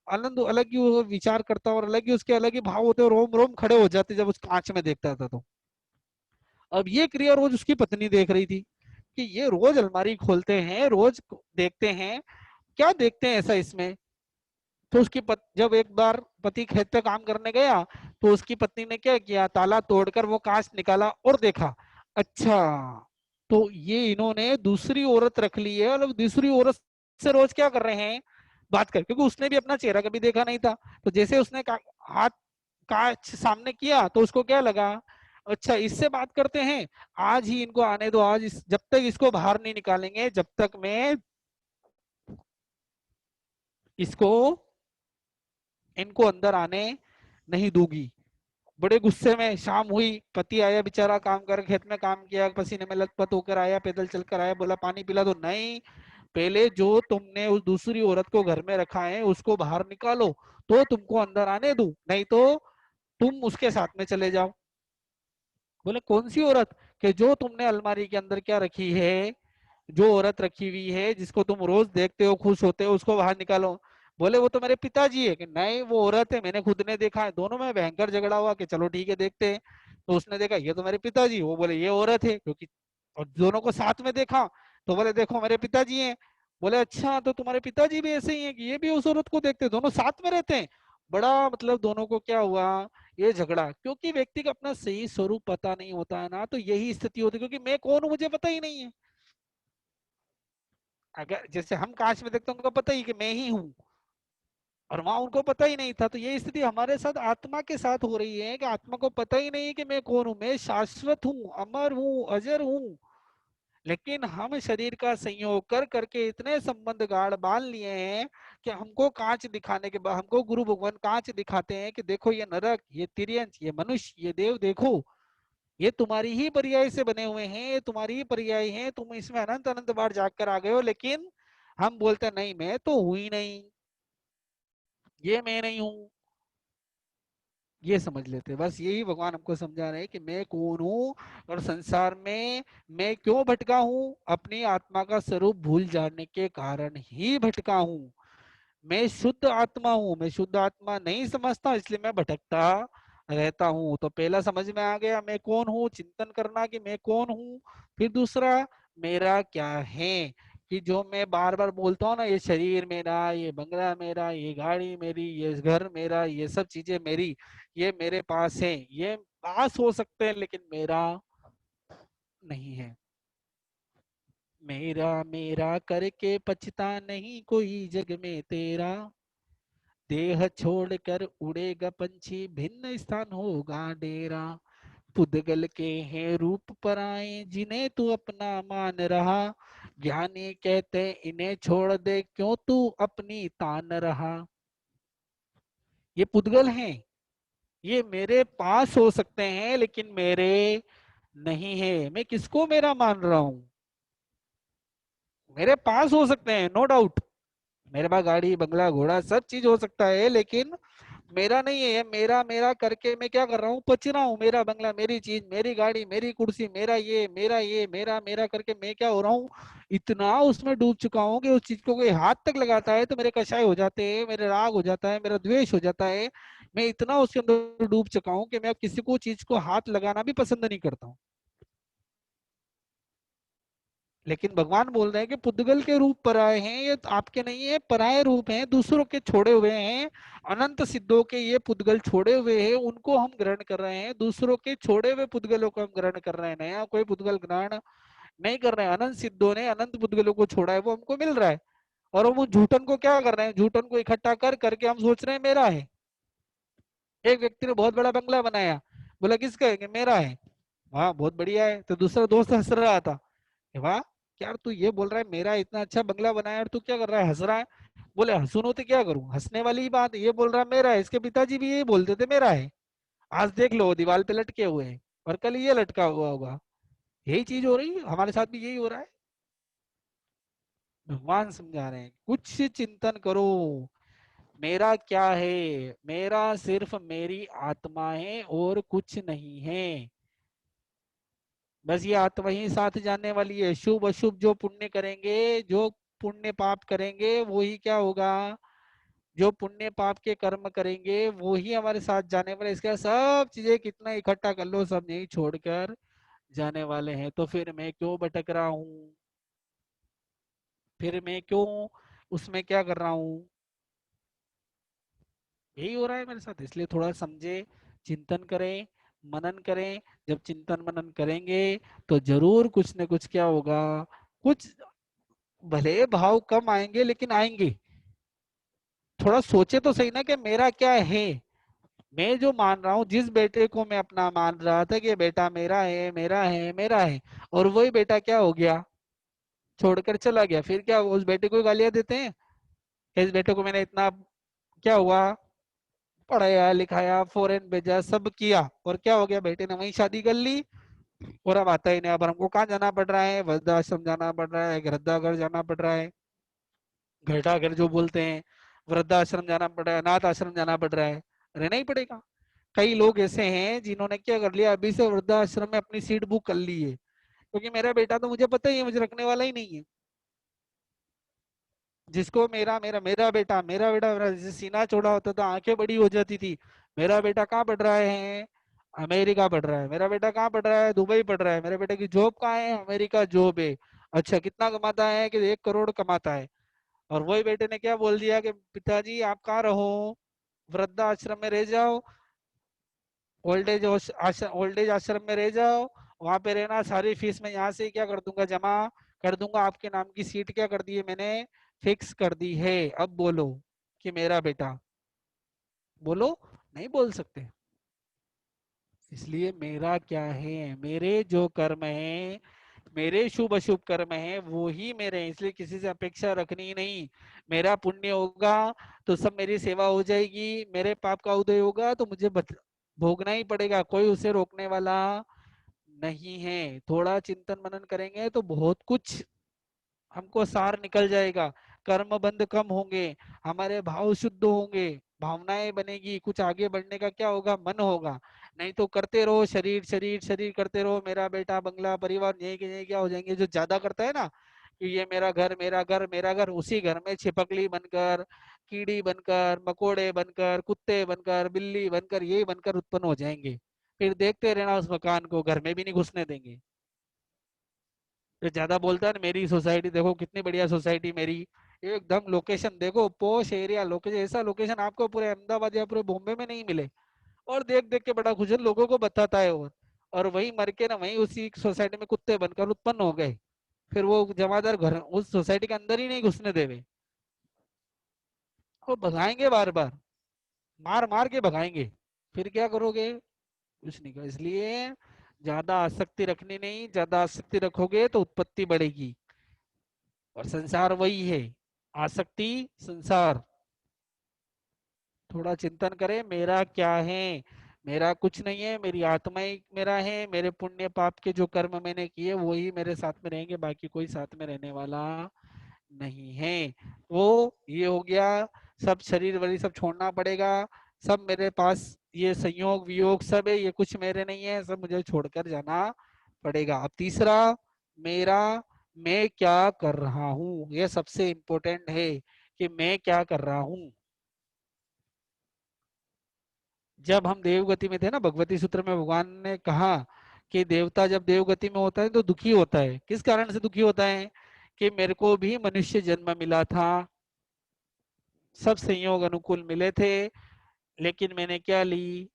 आनंद अलग ही वो विचार करता और अलग ही उसके अलग ही भाव होते और रोम रोम खड़े हो जाते जब उस कांच में देखता था तो। अब ये क्रिया रोज उसकी पत्नी देख रही थी कि ये रोज अलमारी खोलते हैं, रोज देखते हैं, क्या देखते हैं ऐसा इसमें। तो जब एक बार पति खेत पे काम करने गया तो उसकी पत्नी ने क्या किया, ताला तोड़कर वो कांच निकाला और देखा, अच्छा तो ये इन्होंने दूसरी औरत रख ली है, और दूसरी औरत से रोज क्या कर रहे हैं, बात कर, क्योंकि उसने भी अपना चेहरा कभी देखा नहीं था। तो जैसे उसने हाथ कांच सामने किया तो उसको क्या लगा, अच्छा इससे बात करते हैं, आज ही इनको आने दो, आज जब तक इसको बाहर नहीं निकालेंगे, जब तक मैं इसको इनको अंदर आने नहीं दूंगी। बड़े गुस्से में शाम हुई, पति आया बेचारा, काम कर खेत में काम किया, पसीने में लथपथ होकर आया, पैदल चलकर आया, बोला पानी पिला दो, नहीं पहले जो तुमने उस दूसरी औरत को घर में रखा है उसको बाहर निकालो तो तुमको अंदर आने दूं, नहीं तो तुम उसके साथ में चले जाओ। बोले कौन सी औरत, कि जो तुमने अलमारी के अंदर क्या रखी है, जो औरत रखी हुई है जिसको तुम रोज देखते हो खुश होते हो, उसको बाहर निकालो। बोले वो तो मेरे पिताजी है, कि नहीं वो औरत है, मैंने खुद ने देखा है, दोनों में भयंकर झगड़ा हुआ कि चलो ठीक है देखते हैं। तो उसने देखा ये तो मेरे पिताजी, वो बोले ये औरत है, क्योंकि और दोनों को साथ में देखा तो बोले देखो मेरे पिताजी हैं। बोले अच्छा तो तुम्हारे पिताजी भी ऐसे ही हैं कि ये भी उस औरत को देखते हैं, दोनों साथ में रहते हैं। बड़ा मतलब दोनों को क्या हुआ, ये झगड़ा, क्योंकि व्यक्ति का अपना सही स्वरूप पता नहीं होता है ना, तो यही स्थिति होती है, क्योंकि मैं कौन हूं मुझे पता ही नहीं है। अगर जैसे हम कांच में देखते हैं उनको पता ही कि मैं ही हूँ, और वहां उनको पता ही नहीं था, तो ये स्थिति हमारे साथ आत्मा के साथ हो रही है कि आत्मा को पता ही नहीं है कि मैं कौन हूं, मैं शाश्वत हूँ, अमर हूँ, अजर हूँ। लेकिन हम शरीर का संयोग कर करके इतने संबंध गाढ़ बांध लिए हैं कि हमको कांच दिखाने के बाद हमको गुरु भगवान कांच दिखाते हैं कि देखो ये नरक, ये तिर्यंच, ये मनुष्य, ये देव देखो, ये तुम्हारी ही पर्याय से बने हुए हैं, ये तुम्हारी ही पर्याय हैं, तुम इसमें अनंत अनंत बार जाग कर आ गए हो, लेकिन हम बोलते नहीं मैं तो हूं ही नहीं, ये मैं नहीं हूं। ये समझ लेते, बस यही भगवान हमको समझा रहे हैं कि मैं कौन हूँ, और संसार में मैं क्यों भटका हूँ, अपनी आत्मा का स्वरूप भूल जाने के कारण ही भटका हूँ। मैं शुद्ध आत्मा हूँ, मैं शुद्ध आत्मा नहीं समझता, इसलिए मैं भटकता रहता हूँ। तो पहला समझ में आ गया मैं कौन हूँ, चिंतन करना कि मैं कौन हूँ। फिर दूसरा मेरा क्या है, कि जो मैं बार बार बोलता हूँ ना, ये शरीर मेरा, ये बंगला मेरा, ये गाड़ी मेरी, ये घर मेरा, ये सब चीजें मेरी, ये मेरे पास है, ये पास हो सकते हैं लेकिन मेरा नहीं है। मेरा मेरा करके पछता नहीं कोई जग में तेरा, देह छोड़कर उड़ेगा पंछी भिन्न स्थान होगा डेरा, पुद्गल के हैं रूप पराए जिन्हें तू अपना मान रहा, ज्ञानी कहते इन्हें छोड़ दे क्यों तू अपनी तान रहा। ये पुद्गल हैं, ये मेरे पास हो सकते हैं लेकिन मेरे नहीं है। मैं किसको मेरा मान रहा हूं, मेरे पास हो सकते हैं नो डाउट, मेरे पास गाड़ी बंगला घोड़ा सब चीज हो सकता है, लेकिन मेरा नहीं है। ये मेरा मेरा करके मैं क्या कर रहा हूँ, पच रहा हूँ, मेरा बंगला, मेरी चीज, मेरी गाड़ी, मेरी कुर्सी, मेरा ये मेरा ये मेरा मेरा करके मैं क्या हो रहा हूँ, इतना उसमें डूब चुका हूँ कि उस चीज को कोई हाथ तक लगाता है तो मेरे कषाय हो जाते हैं, मेरे राग हो जाता है, मेरा द्वेष हो जाता है। मैं इतना उसके अंदर डूब चुका हूँ कि मैं किसी को चीज को हाथ लगाना भी पसंद नहीं करता हूँ। लेकिन भगवान बोल रहे हैं कि पुद्गल के रूप पराये हैं, ये आपके नहीं है, पराये रूप हैं, दूसरों के छोड़े हुए हैं। अनंत सिद्धों के ये पुद्गल छोड़े हुए हैं, उनको हम ग्रहण कर रहे हैं, दूसरों के छोड़े हुए पुद्गलों को हम ग्रहण कर रहे हैं, नया कोई पुद्गल ग्रहण नहीं कर रहे हैं। अनंत सिद्धों ने अनंत पुद्गलों को छोड़ा है, वो हमको मिल रहा है, और हम उस झूठन को क्या कर रहे हैं, झूठन को इकट्ठा कर करके हम सोच रहे हैं मेरा है। एक व्यक्ति ने बहुत बड़ा बंगला बनाया, बोला किसका है, कि मेरा है। हाँ बहुत बढ़िया है, तो दूसरा दोस्त हंस रहा था, वाह यार तू ये बोल रहा है मेरा इतना अच्छा बंगला बनाया और तू क्या कर रहा है, हंस रहा है। बोले हंसूनो तो क्या करूं, हंसने वाली ही बात है, ये बोल रहा है मेरा है, इसके पिताजी भी यही बोलते थे मेरा है, आज देख लो दीवार पे लटके हुए हैं, और कल ये लटका हुआ होगा। यही चीज हो रही है हमारे साथ भी, यही हो रहा है। भगवान समझा रहे हैं कुछ चिंतन करो, मेरा क्या है? मेरा सिर्फ मेरी आत्मा है और कुछ नहीं है। बस ये आत्मा ही साथ जाने वाली है। शुभ अशुभ जो पुण्य करेंगे, जो पुण्य पाप करेंगे वो ही क्या होगा, जो पुण्य पाप के कर्म करेंगे वो ही हमारे साथ जाने वाले। इसके सब चीजें कितना इकट्ठा कर लो, सब यही छोड़कर जाने वाले हैं। तो फिर मैं क्यों भटक रहा हूँ? फिर मैं क्यों उसमें क्या कर रहा हूँ? यही हो रहा है मेरे साथ। इसलिए थोड़ा समझे, चिंतन करें, मनन करें। जब चिंतन मनन करेंगे तो जरूर कुछ न कुछ क्या होगा, कुछ भले भाव कम आएंगे लेकिन आएंगे। थोड़ा सोचे तो सही ना कि मेरा क्या है। मैं जो मान रहा हूँ, जिस बेटे को मैं अपना मान रहा था कि बेटा मेरा है, मेरा है, मेरा है, और वही बेटा क्या हो गया, छोड़कर चला गया। फिर क्या उस बेटे को गालियां देते हैं कि इस बेटे को मैंने इतना, क्या हुआ, पढ़ाया लिखाया, फॉरेन भेजा, सब किया, और क्या हो गया, बेटे ने वही शादी कर ली और अब आता ही नहीं। अब हमको कहाँ जाना पड़ रहा है, वृद्धाश्रम जाना पड़ रहा है, वृद्धाघर जाना पड़ रहा है, घरटाघर जो बोलते हैं, वृद्धाश्रम जाना पड़ रहा है, अनाथ आश्रम जाना पड़ रहा है। रहना ही पड़ेगा। कई लोग ऐसे हैं जिन्होंने क्या कर लिया, अभी से वृद्धाश्रम में अपनी सीट बुक कर ली है, क्योंकि मेरा बेटा तो मुझे पता ही है, मुझे रखने वाला ही नहीं है। जिसको मेरा मेरा मेरा बेटा, मेरा बेटा, मेरा जैसे सीना चौड़ा होता था, आंखें बड़ी हो जाती थी। मेरा बेटा कहाँ पढ़ रहा है? अमेरिका पढ़ रहा है। मेरा बेटा कहाँ पढ़ रहा है? दुबई पढ़ रहा है। मेरे बेटे की जॉब कहाँ है? अमेरिका जॉब है। अच्छा, कितना कमाता है? कि 1 करोड़ कमाता है। और वही बेटे ने क्या बोल दिया कि पिताजी आप कहाँ रहो, वृद्धाश्रम में रह जाओ, ओल्ड एज आश्रम में रह जाओ, वहां पे रहना, सारी फीस में यहाँ से ही क्या कर दूंगा, जमा कर दूंगा, आपके नाम की सीट क्या कर दी है मैंने, फिक्स कर दी है। अब बोलो कि मेरा बेटा, बोलो, नहीं बोल सकते। इसलिए मेरा क्या है, मेरे जो कर्म है, मेरे शुभ अशुभ कर्म है वो ही मेरे हैं। इसलिए किसी से अपेक्षा रखनी ही नहीं। मेरा पुण्य होगा तो सब मेरी सेवा हो जाएगी, मेरे पाप का उदय होगा तो मुझे भोगना ही पड़ेगा, कोई उसे रोकने वाला नहीं है। थोड़ा चिंतन मनन करेंगे तो बहुत कुछ हमको सार निकल जाएगा। कर्म बंध कम होंगे, हमारे भाव शुद्ध होंगे, भावनाएं बनेगी, कुछ आगे बढ़ने का क्या होगा, मन होगा। नहीं तो करते रहो, शरीर शरीर शरीर करते रहो, मेरा बेटा बंगला परिवार, यही के यही क्या हो जाएंगे। जो ज्यादा करता है ना कि ये मेरा घर मेरा घर मेरा घर, उसी घर में छिपकली बनकर, कीड़ी बनकर, मकोड़े बनकर, कुत्ते बनकर, बिल्ली बनकर, यही बनकर उत्पन्न हो जाएंगे। फिर देखते रहना उस मकान को, घर में भी नहीं घुसने देंगे। जो ज्यादा बोलता है ना, मेरी सोसाइटी देखो कितनी बढ़िया सोसाइटी मेरी, एकदम लोकेशन देखो, पोश एरिया, लोकेशन, ऐसा लोकेशन आपको पूरे अहमदाबाद या पूरे बॉम्बे में नहीं मिले। और देख देख के बड़ा खुश है, लोगों को बताता है। और वही मर के ना वही उसी सोसाइटी में कुत्ते बनकर उत्पन्न हो गए। फिर वो जमादार घर उस सोसाइटी के अंदर ही नहीं घुसने देवे, वो भगाएंगे बार बार, मार मार के भगाएंगे। फिर क्या करोगे? कुछ नहीं कर। इसलिए ज्यादा आसक्ति रखनी नहीं, ज्यादा आसक्ति रखोगे तो उत्पत्ति बढ़ेगी। और संसार वही है, आसक्ति, संसार। थोड़ा चिंतन करें, मेरा क्या है? मेरा कुछ नहीं है, मेरी आत्मा ही मेरा है। मेरे पुण्य पाप के जो कर्म मैंने किए वही मेरे साथ में रहेंगे, बाकी कोई साथ में रहने वाला नहीं है। वो ये हो गया, सब शरीर वरी सब छोड़ना पड़ेगा। सब मेरे पास ये संयोग वियोग सब है, ये कुछ मेरे नहीं है, सब मुझे छोड़कर जाना पड़ेगा। अब तीसरा, मेरा, मैं क्या कर रहा हूँ, ये सबसे इंपॉर्टेंट है कि मैं क्या कर रहा हूँ। जब हम देवगति में थे ना, भगवती सूत्र में भगवान ने कहा कि देवता जब देवगति में होता है तो दुखी होता है। किस कारण से दुखी होता है? कि मेरे को भी मनुष्य जन्म मिला था, सब संयोग अनुकूल मिले थे, लेकिन मैंने क्या ली,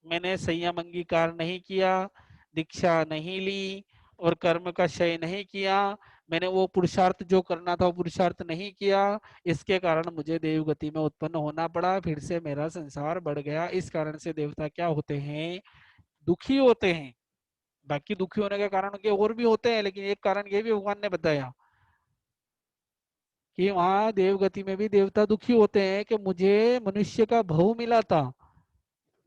मैंने संयम अंगीकार नहीं किया, दीक्षा नहीं ली, और कर्म का क्षय नहीं किया। मैंने वो पुरुषार्थ जो करना था वो पुरुषार्थ नहीं किया। इसके कारण मुझे देवगति में उत्पन्न होना पड़ा, फिर से मेरा संसार बढ़ गया। इस कारण से देवता क्या होते हैं, दुखी होते हैं। बाकी दुखी होने के कारण के और भी होते हैं, लेकिन एक कारण ये भी भगवान ने बताया कि वहां देवगति में भी देवता दुखी होते हैं कि मुझे मनुष्य का भव मिला था,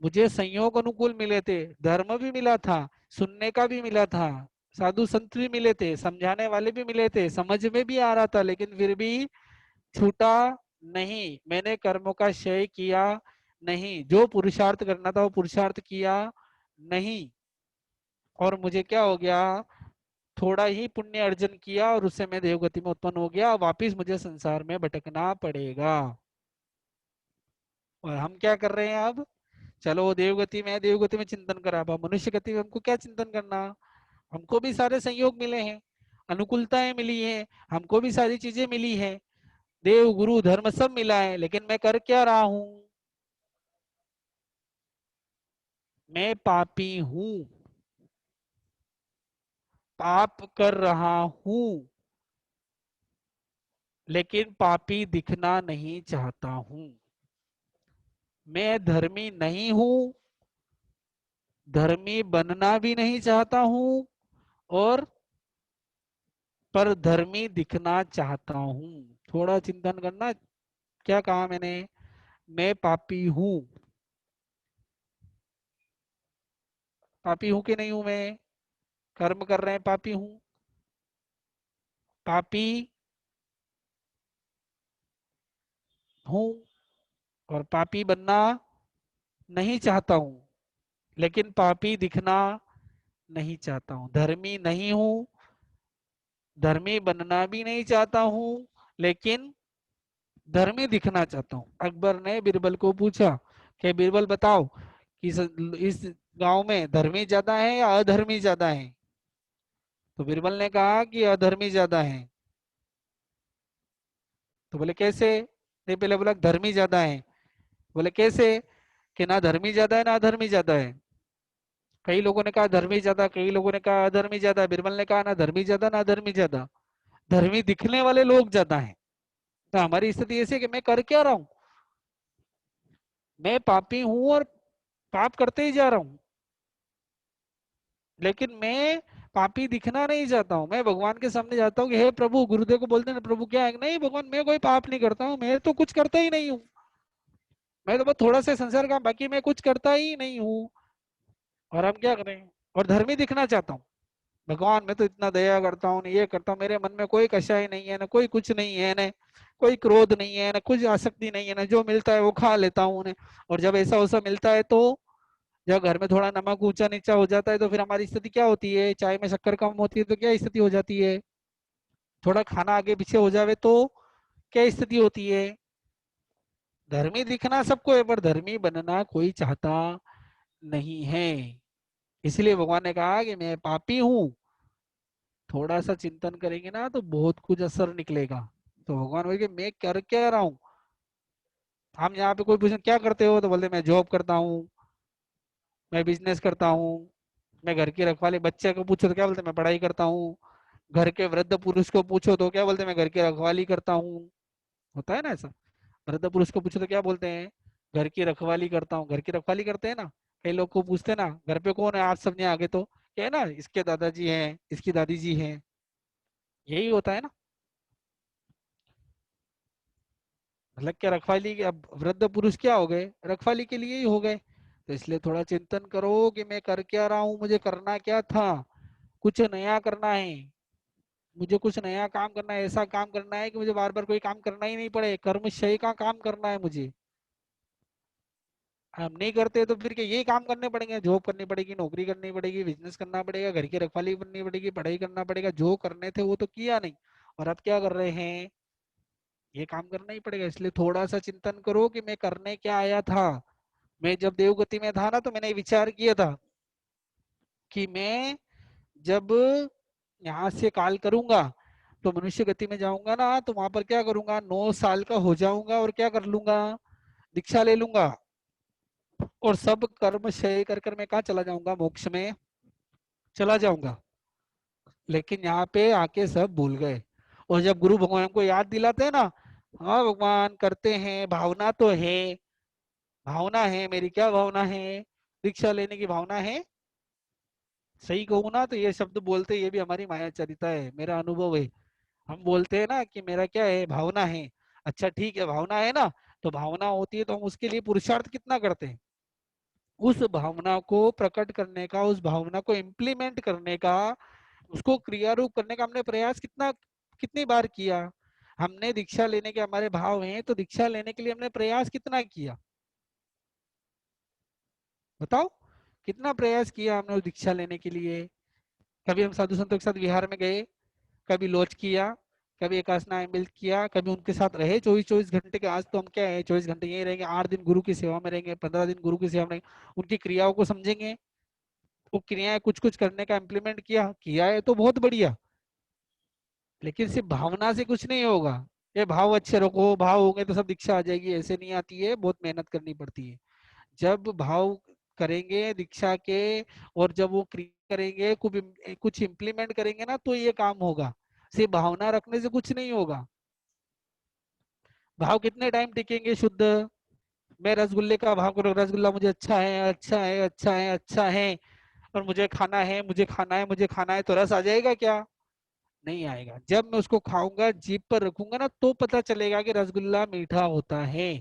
मुझे संयोग अनुकूल मिले थे, धर्म भी मिला था, सुनने का भी मिला था, साधु संत भी मिले थे, समझाने वाले भी मिले थे, समझ में भी आ रहा था, लेकिन फिर भी छूटा, नहीं, मैंने कर्मों का क्षय किया नहीं, जो पुरुषार्थ करना था वो पुरुषार्थ किया नहीं, और मुझे क्या हो गया, थोड़ा ही पुण्य अर्जन किया और उससे मैं देवगति में उत्पन्न हो गया, वापिस मुझे संसार में भटकना पड़ेगा। और हम क्या कर रहे हैं अब, चलो वो देवगति में, देवगति में चिंतन करा, अब मनुष्य गति में हमको क्या चिंतन करना। हमको भी सारे संयोग मिले हैं, अनुकूलताएं मिली है, हमको भी सारी चीजें मिली है, देव गुरु धर्म सब मिला है, लेकिन मैं कर क्या रहा हूं, मैं पापी हूं, पाप कर रहा हूं, लेकिन पापी दिखना नहीं चाहता हूं। मैं धर्मी नहीं हूं, धर्मी बनना भी नहीं चाहता हूं, और पर धर्मी दिखना चाहता हूं। थोड़ा चिंतन करना, क्या कहा मैंने, मैं पापी हूं, पापी हूं कि नहीं हूं मैं, कर्म कर रहे हैं पापी हूं, पापी हूं, और पापी बनना नहीं चाहता हूं, लेकिन पापी दिखना नहीं चाहता हूं, धर्मी नहीं हूं, धर्मी बनना भी नहीं चाहता हूं, लेकिन धर्मी दिखना चाहता हूँ। अकबर ने बीरबल को पूछा कि बीरबल बताओ कि इस गांव में धर्मी ज्यादा है या अधर्मी ज्यादा है। तो बीरबल ने कहा कि अधर्मी ज्यादा है। तो बोले कैसे, नहीं पहले बोला धर्मी ज्यादा है, बोले कैसे, कि ना धर्मी ज्यादा है ना अधर्मी ज्यादा है। कई लोगों ने कहा धर्मी ज्यादा, कई लोगों ने कहा अधर्मी ज्यादा। बीरबल ने कहा ना धर्मी ज्यादा ना अधर्मी ज्यादा, धर्मी दिखने वाले लोग ज्यादा हैं। तो हमारी स्थिति ऐसी है कि मैं कर क्या रहा हूँ, मैं पापी हूं और पाप करते ही जा रहा हूँ, लेकिन मैं पापी दिखना नहीं चाहता हूँ। मैं भगवान के सामने जाता हूँ कि हे प्रभु, गुरुदेव को बोलते हैं ना, प्रभु क्या है, नहीं भगवान मैं कोई पाप नहीं करता हूँ, मैं तो कुछ करता ही नहीं हूँ, मैं तो बस थोड़ा सा संसार का, बाकी मैं कुछ करता ही नहीं हूँ। और हम क्या करें, और धर्मी दिखना चाहता हूँ, भगवान मैं तो इतना दया करता हूँ, ये करता हूँ, मेरे मन में कोई कषाय नहीं है ना, कोई कुछ नहीं है ना, कोई क्रोध नहीं है ना, कुछ आसक्ति नहीं है ना, जो मिलता है वो खा लेता हूँ उन्हें। और जब ऐसा वैसा मिलता है तो, जब घर में थोड़ा नमक ऊंचा नीचा हो जाता है तो फिर हमारी स्थिति क्या होती है, चाय में शक्कर कम होती है तो क्या स्थिति हो जाती है, थोड़ा खाना आगे पीछे हो जावे तो क्या स्थिति होती है। धर्मी दिखना सबको है, पर धर्मी बनना कोई चाहता नहीं है। इसलिए भगवान ने कहा कि मैं पापी हूं, थोड़ा सा चिंतन करेंगे ना तो बहुत कुछ असर निकलेगा। तो भगवान बोले कि मैं कर क्या रहा हूँ। हम यहाँ पे कोई पूछे क्या करते हो तो बोलते मैं जॉब करता हूँ, मैं बिजनेस करता हूँ, मैं घर की रखवाली, बच्चे को पूछो तो क्या बोलते मैं पढ़ाई करता हूँ, घर के वृद्ध पुरुष को पूछो तो क्या बोलते मैं घर की रखवाली करता हूँ। होता है ना ऐसा, वृद्ध पुरुष को पूछो तो क्या बोलते हैं, घर की रखवाली करता हूँ, घर की रखवाली करते हैं ना। कई लोग को पूछते हैं ना घर पे कौन है, आप सब ने आगे तो क्या है ना, इसके दादाजी हैं, इसकी दादी जी हैं, यही होता है ना। मतलब क्या रखवाली, अब वृद्ध पुरुष क्या हो गए, रखवाली के लिए ही हो गए। तो इसलिए थोड़ा चिंतन करो कि मैं कर क्या रहा हूँ, मुझे करना क्या था, कुछ नया करना है, मुझे कुछ नया काम करना है, ऐसा काम करना है कि मुझे बार बार कोई काम करना ही नहीं पड़े, कर्मशय का काम करना है मुझे। हम नहीं करते तो फिर क्या यही काम करने पड़ेंगे, जॉब करनी पड़ेगी, नौकरी करनी पड़ेगी, बिजनेस करना पड़ेगा, घर की रखवाली करनी पड़ेगी, पढ़ाई करना पड़ेगा, जो करने थे वो तो किया नहीं, और अब क्या कर रहे हैं, ये काम करना ही पड़ेगा। इसलिए थोड़ा सा चिंतन करो कि मैं करने क्या आया था। मैं जब देवगति में था ना तो मैंने विचार किया था कि मैं जब यहाँ से काल करूंगा तो मनुष्य गति में जाऊंगा ना, तो वहां पर क्या करूंगा, 9 साल का हो जाऊंगा और क्या कर लूंगा, दीक्षा ले लूंगा, और सब कर्म क्षय कर कर मैं कहा चला जाऊंगा, मोक्ष में चला जाऊंगा। लेकिन यहाँ पे आके सब भूल गए। और जब गुरु भगवान को याद दिलाते हैं ना, हाँ भगवान करते हैं, भावना तो है, भावना है, मेरी क्या भावना है, दीक्षा लेने की भावना है। सही कहूँ ना तो ये शब्द बोलते ये भी हमारी मायाचारिता है, मेरा अनुभव है। हम बोलते हैं ना कि मेरा क्या है, भावना है। अच्छा ठीक है, भावना है ना, तो भावना होती है तो हम उसके लिए पुरुषार्थ कितना करते हैं, उस भावना को प्रकट करने का, उस भावना को इम्प्लीमेंट करने का, उसको क्रिया रूप करने का हमने प्रयास कितना, कितनी बार किया। हमने दीक्षा लेने के हमारे भाव हैं, तो दीक्षा लेने के लिए हमने प्रयास कितना किया, बताओ, कितना प्रयास किया हमने उस दीक्षा लेने के लिए। कभी हम साधु संतों के साथ विहार में गए, कभी लॉज किया, कभी एकासना मिल किया, कभी उनके साथ रहे 24-24 घंटे के। आज तो हम क्या है, 24 घंटे यही रहेंगे, 8 दिन गुरु की सेवा में रहेंगे, 15 दिन गुरु की सेवा में रहेंगे, उनकी क्रियाओं को समझेंगे। वो क्रियाएं कुछ कुछ करने का इम्प्लीमेंट किया किया है तो बहुत बढ़िया, लेकिन सिर्फ भावना से कुछ नहीं होगा। ये भाव अच्छे रखो, भाव होंगे तो सब दीक्षा आ जाएगी, ऐसे नहीं आती है, बहुत मेहनत करनी पड़ती है। जब भाव करेंगे दीक्षा के, और जब वो क्रिया करेंगे, कुछ इम्प्लीमेंट करेंगे ना, तो ये काम होगा। सिर्फ भावना रखने से कुछ नहीं होगा। भाव कितने टाइम टिकेंगे शुद्ध। मैं रसगुल्ले का भाव करूँ, रसगुल्ला मुझे अच्छा है, अच्छा है, अच्छा है, अच्छा है, और मुझे खाना है, मुझे खाना है, मुझे खाना है, तो रस आ जाएगा क्या? नहीं आएगा। जब मैं उसको खाऊंगा, जीभ पर रखूंगा ना, तो पता चलेगा कि रसगुल्ला मीठा होता है,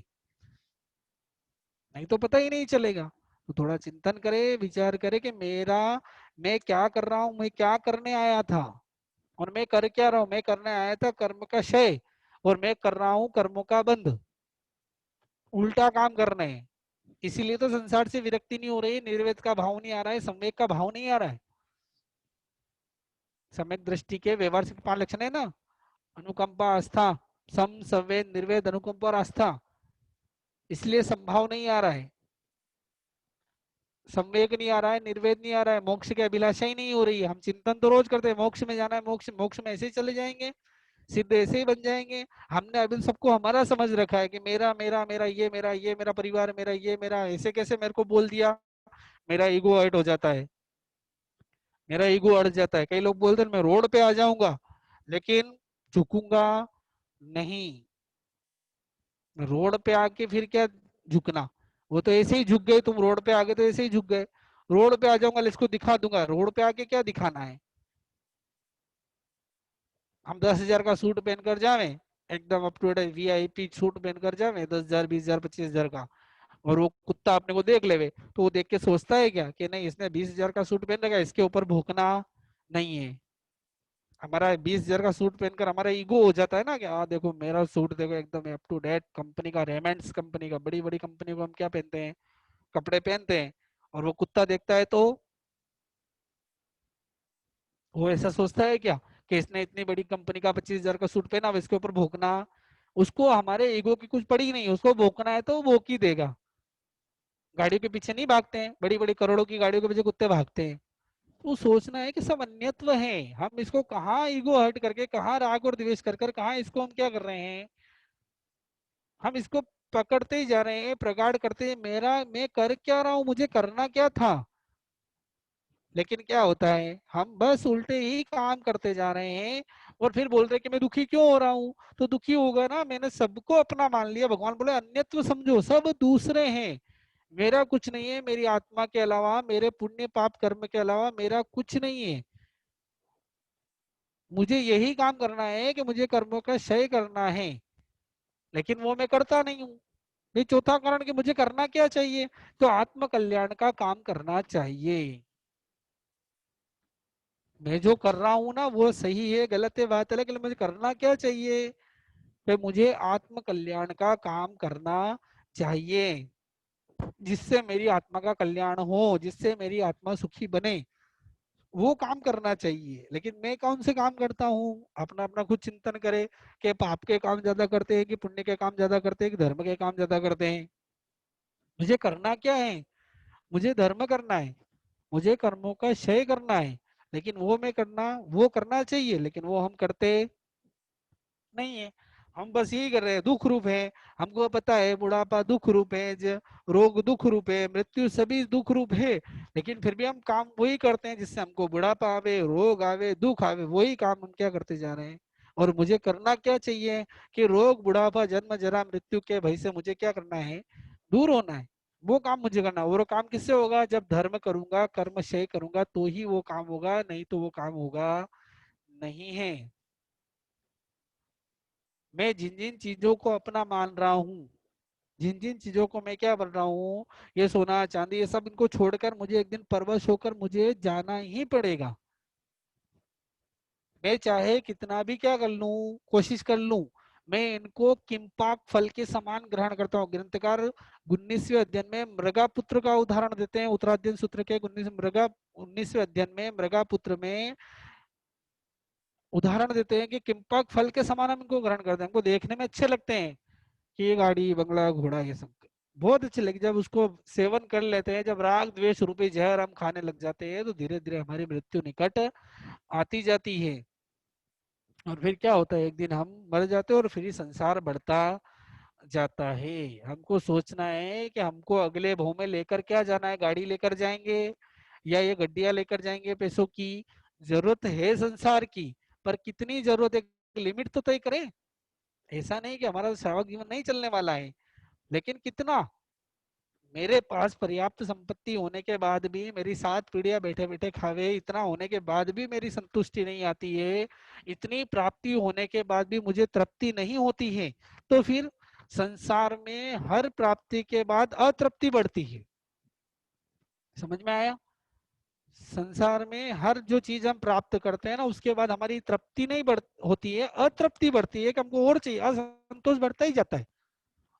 नहीं तो पता ही नहीं चलेगा। तो थोड़ा चिंतन करे, विचार करे कि मैं क्या कर रहा हूँ, मैं क्या करने आया था, और मैं कर क्या रहा हूँ। मैं करने आया था कर्म का क्षय, और मैं कर रहा हूँ कर्मों का बंध, उल्टा काम कर रहे हैं। इसीलिए तो संसार से विरक्ति नहीं हो रही, निर्वेद का भाव नहीं आ रहा है, संवेग का भाव नहीं आ रहा है। सम्यक दृष्टि के व्यवहार से 5 लक्षण है ना, अनुकंपा, आस्था, सम, संवेद, निर्वेद, अनुकंपा और आस्था। इसलिए संभाव नहीं आ रहा है, संवेग नहीं आ रहा है, निर्वेद नहीं आ रहा है, मोक्ष की अभिलाषा ही नहीं हो रही है। हम चिंतन तो रोज करते हैं, मोक्ष में जाना है, मोक्ष मोक्ष में ऐसे ही चले जाएंगे, सिद्ध ऐसे ही बन जाएंगे। हमने अभी सबको हमारा समझ रखा है कि मेरा मेरा मेरा, ये मेरा परिवार, मेरा ये मेरा, ऐसे कैसे मेरे को बोल दिया, मेरा ईगो हर्ट हो जाता है, मेरा ईगो अड़ जाता है। कई लोग बोलते हैं मैं रोड पे आ जाऊंगा, लेकिन झुकूंगा नहीं। रोड पे आके फिर क्या झुकना, वो तो ऐसे ही झुक गए, तुम रोड पे आगे तो ऐसे ही झुक गए। रोड पे आ जाऊंगा, इसको दिखा दूंगा, रोड पे आके क्या दिखाना है। हम 10,000 का सूट पहनकर जावे, एकदम up to date VIP suit पहनकर जावे, 10,000, 20,000, 25,000 का, और वो कुत्ता अपने को देख लेवे, तो वो देख के सोचता है क्या कि नहीं, इसने 20,000 का सूट पहन रखा है, इसके ऊपर भौंकना नहीं है। हमारा 20,000 का सूट पहनकर हमारा ईगो हो जाता है ना कि हाँ देखो मेरा सूट देखो, एकदम अप टू डेट कंपनी का, रेमेंड्स कंपनी का, बड़ी बड़ी कंपनी को हम क्या पहनते हैं, कपड़े पहनते हैं। और वो कुत्ता देखता है तो वो ऐसा सोचता है क्या कि इसने इतनी बड़ी कंपनी का 25,000 का सूट पहना, अब इसके ऊपर भौंकना। उसको हमारे ईगो की कुछ पड़ी नहीं, उसको भौंकना है तो वो भौंक ही देगा। गाड़ियों के पीछे नहीं भागते हैं, बड़ी बड़ी करोड़ों की गाड़ियों के पीछे कुत्ते भागते हैं। तो सोचना है कि सब अन्यत्व है, हम इसको कहाँ ईगो हर्ट करके, कहाँ राग और द्वेष कर कर, कहाँ इसको हम क्या कर रहे हैं, हम इसको पकड़ते ही जा रहे हैं, प्रगाढ़ करते हैं, मेरा मैं कर क्या रहा हूँ, मुझे करना क्या था। लेकिन क्या होता है, हम बस उल्टे ही काम करते जा रहे हैं, और फिर बोल रहे कि मैं दुखी क्यों हो रहा हूँ। तो दुखी होगा ना, मैंने सबको अपना मान लिया। भगवान बोले अन्यत्व समझो, सब दूसरे हैं, मेरा कुछ नहीं है, मेरी आत्मा के अलावा, मेरे पुण्य पाप कर्म के अलावा मेरा कुछ नहीं है। मुझे यही काम करना है कि मुझे कर्मों का क्षय करना है, लेकिन वो मैं करता नहीं हूँ। ये चौथा कारण कि मुझे करना क्या चाहिए, तो आत्म कल्याण का काम करना चाहिए। मैं जो कर रहा हूँ ना वो सही है गलत है बात है, लेकिन मुझे करना क्या चाहिए, कि मुझे आत्म कल्याण का काम करना चाहिए, जिससे मेरी आत्मा का कल्याण हो, जिससे मेरी आत्मा सुखी बने, वो काम करना चाहिए। लेकिन मैं कौन से काम करता हूँ, अपना अपना खुद चिंतन करे कि पाप के काम ज्यादा करते हैं कि पुण्य के काम ज्यादा करते हैं कि धर्म के काम ज्यादा करते हैं। मुझे करना क्या है, मुझे धर्म करना है, मुझे कर्मों का क्षय करना है। लेकिन वो करना चाहिए, लेकिन वो हम करते नहीं है। हम बस यही कर रहे हैं, दुख रूप है, हमको पता है बुढ़ापा दुख रूप है, रोग दुख रूप है, मृत्यु सभी दुख रूप है, लेकिन फिर भी हम काम वही करते हैं जिससे हमको बुढ़ापा आवे, रोग आवे, दुख आवे, वही काम हम क्या करते जा रहे हैं। और मुझे करना क्या चाहिए, कि रोग, बुढ़ापा, जन्म, जरा, मृत्यु के भय से मुझे क्या करना है, दूर होना है। वो काम मुझे करना है। वो काम किससे होगा, जब धर्म करूंगा, कर्म क्षय करूंगा, तो ही वो काम होगा, नहीं तो वो काम होगा नहीं है। मैं जिन जिन चीजों को अपना मान रहा हूँ, जिन जिन चीजों को मैं क्या बन रहा हूँ, ये सोना चांदी ये सब, इनको छोड़कर मुझे एक दिन परवश होकर मुझे जाना ही पड़ेगा। मैं चाहे कितना भी क्या कर लूं, कोशिश कर लूं, मैं इनको किंपाक फल के समान ग्रहण करता हूँ। ग्रंथकार 19वें अध्ययन में मृगापुत्र का उदाहरण देते हैं, उत्तराध्ययन सूत्र के 19वें अध्ययन में मृगापुत्र में उदाहरण देते हैं कि किंपाक फल के समान हम इनको ग्रहण करते हैं। हमको देखने में अच्छे लगते हैं कि ये गाड़ी बंगला घोड़ा ये सब बहुत अच्छे लगे। जब उसको सेवन कर लेते हैं, जब राग द्वेष रूपी जहर हम खाने लग जाते हैं, तो धीरे धीरे हमारी मृत्यु निकट आती जाती है। और फिर क्या होता है, एक दिन हम मर जाते हैं और फिर संसार बढ़ता जाता है। हमको सोचना है कि हमको अगले भव में लेकर क्या जाना है, गाड़ी लेकर जाएंगे या ये गड्डियां लेकर जाएंगे पैसों की। जरूरत है संसार की, पर कितनी जरूरत है, लिमिट तो तय करें। ऐसा नहीं कि हमारा शावक जीवन नहीं चलने वाला है, लेकिन कितना। मेरे पास पर्याप्त संपत्ति होने के बाद भी, मेरी 7 पीढ़ियां बैठे बैठे खावे, इतना होने के बाद भी मेरी संतुष्टि नहीं आती है, इतनी प्राप्ति होने के बाद भी मुझे तृप्ति नहीं होती है, तो फिर संसार में हर प्राप्ति के बाद अतृप्ति बढ़ती है। समझ में आया? संसार में हर जो चीज हम प्राप्त करते हैं ना, उसके बाद हमारी तृप्ति नहीं बढ़ होती है, अतृप्ति बढ़ती है कि हमको और चाहिए, असंतोष बढ़ता ही जाता है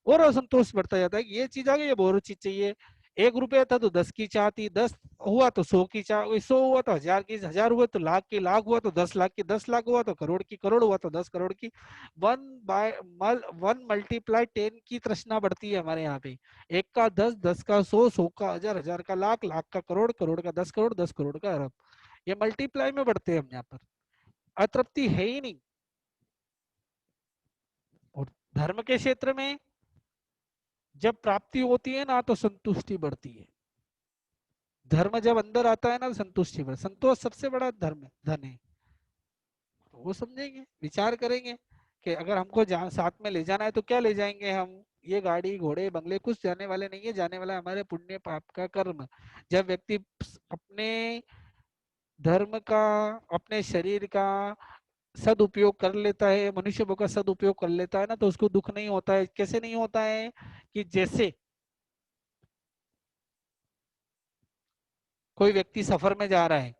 और असंतोष बढ़ता जाता है कि ये चीज आ गई, ये और चीज चाहिए। 1 रुपया था तो 10 की चाह थी, 10 हुआ तो 100 की चाह, 100 हुआ तो 1000 की, 1000 हुआ तो लाख की, लाख हुआ तो 10 लाख की, 10 लाख हुआ तो करोड़ की, करोड़ हुआ तो 10 करोड़ की। 1 मल्टीप्लाई 10 की तृष्णा बढ़ती है हमारे यहाँ पे। 1 का 10, 10 का 100, 100 का 1000, 1000 का लाख, लाख का करोड़, करोड़ का 10 करोड़, 10 करोड़ का अरब। ये मल्टीप्लाई में बढ़ते हैं हम यहाँ पर, अतृप्ति है ही नहीं। और धर्म के क्षेत्र में जब प्राप्ति होती है ना, तो संतुष्टि बढ़ती है। धर्म जब अंदर आता है ना, तो संतुष्टि बढ़, संतोष सबसे बड़ा धर्म धन है। तो वो समझेंगे, विचार करेंगे कि अगर हमको साथ में ले जाना है तो क्या ले जाएंगे हम। ये गाड़ी घोड़े बंगले कुछ जाने वाले नहीं है, जाने वाला हमारे पुण्य पाप का कर्म। जब व्यक्ति अपने धर्म का, अपने शरीर का सदुपयोग कर लेता है, मनुष्य का सदुपयोग कर लेता है ना, तो उसको दुख नहीं होता है। कैसे नहीं होता है कि जैसे कोई व्यक्ति सफर में जा रहा है,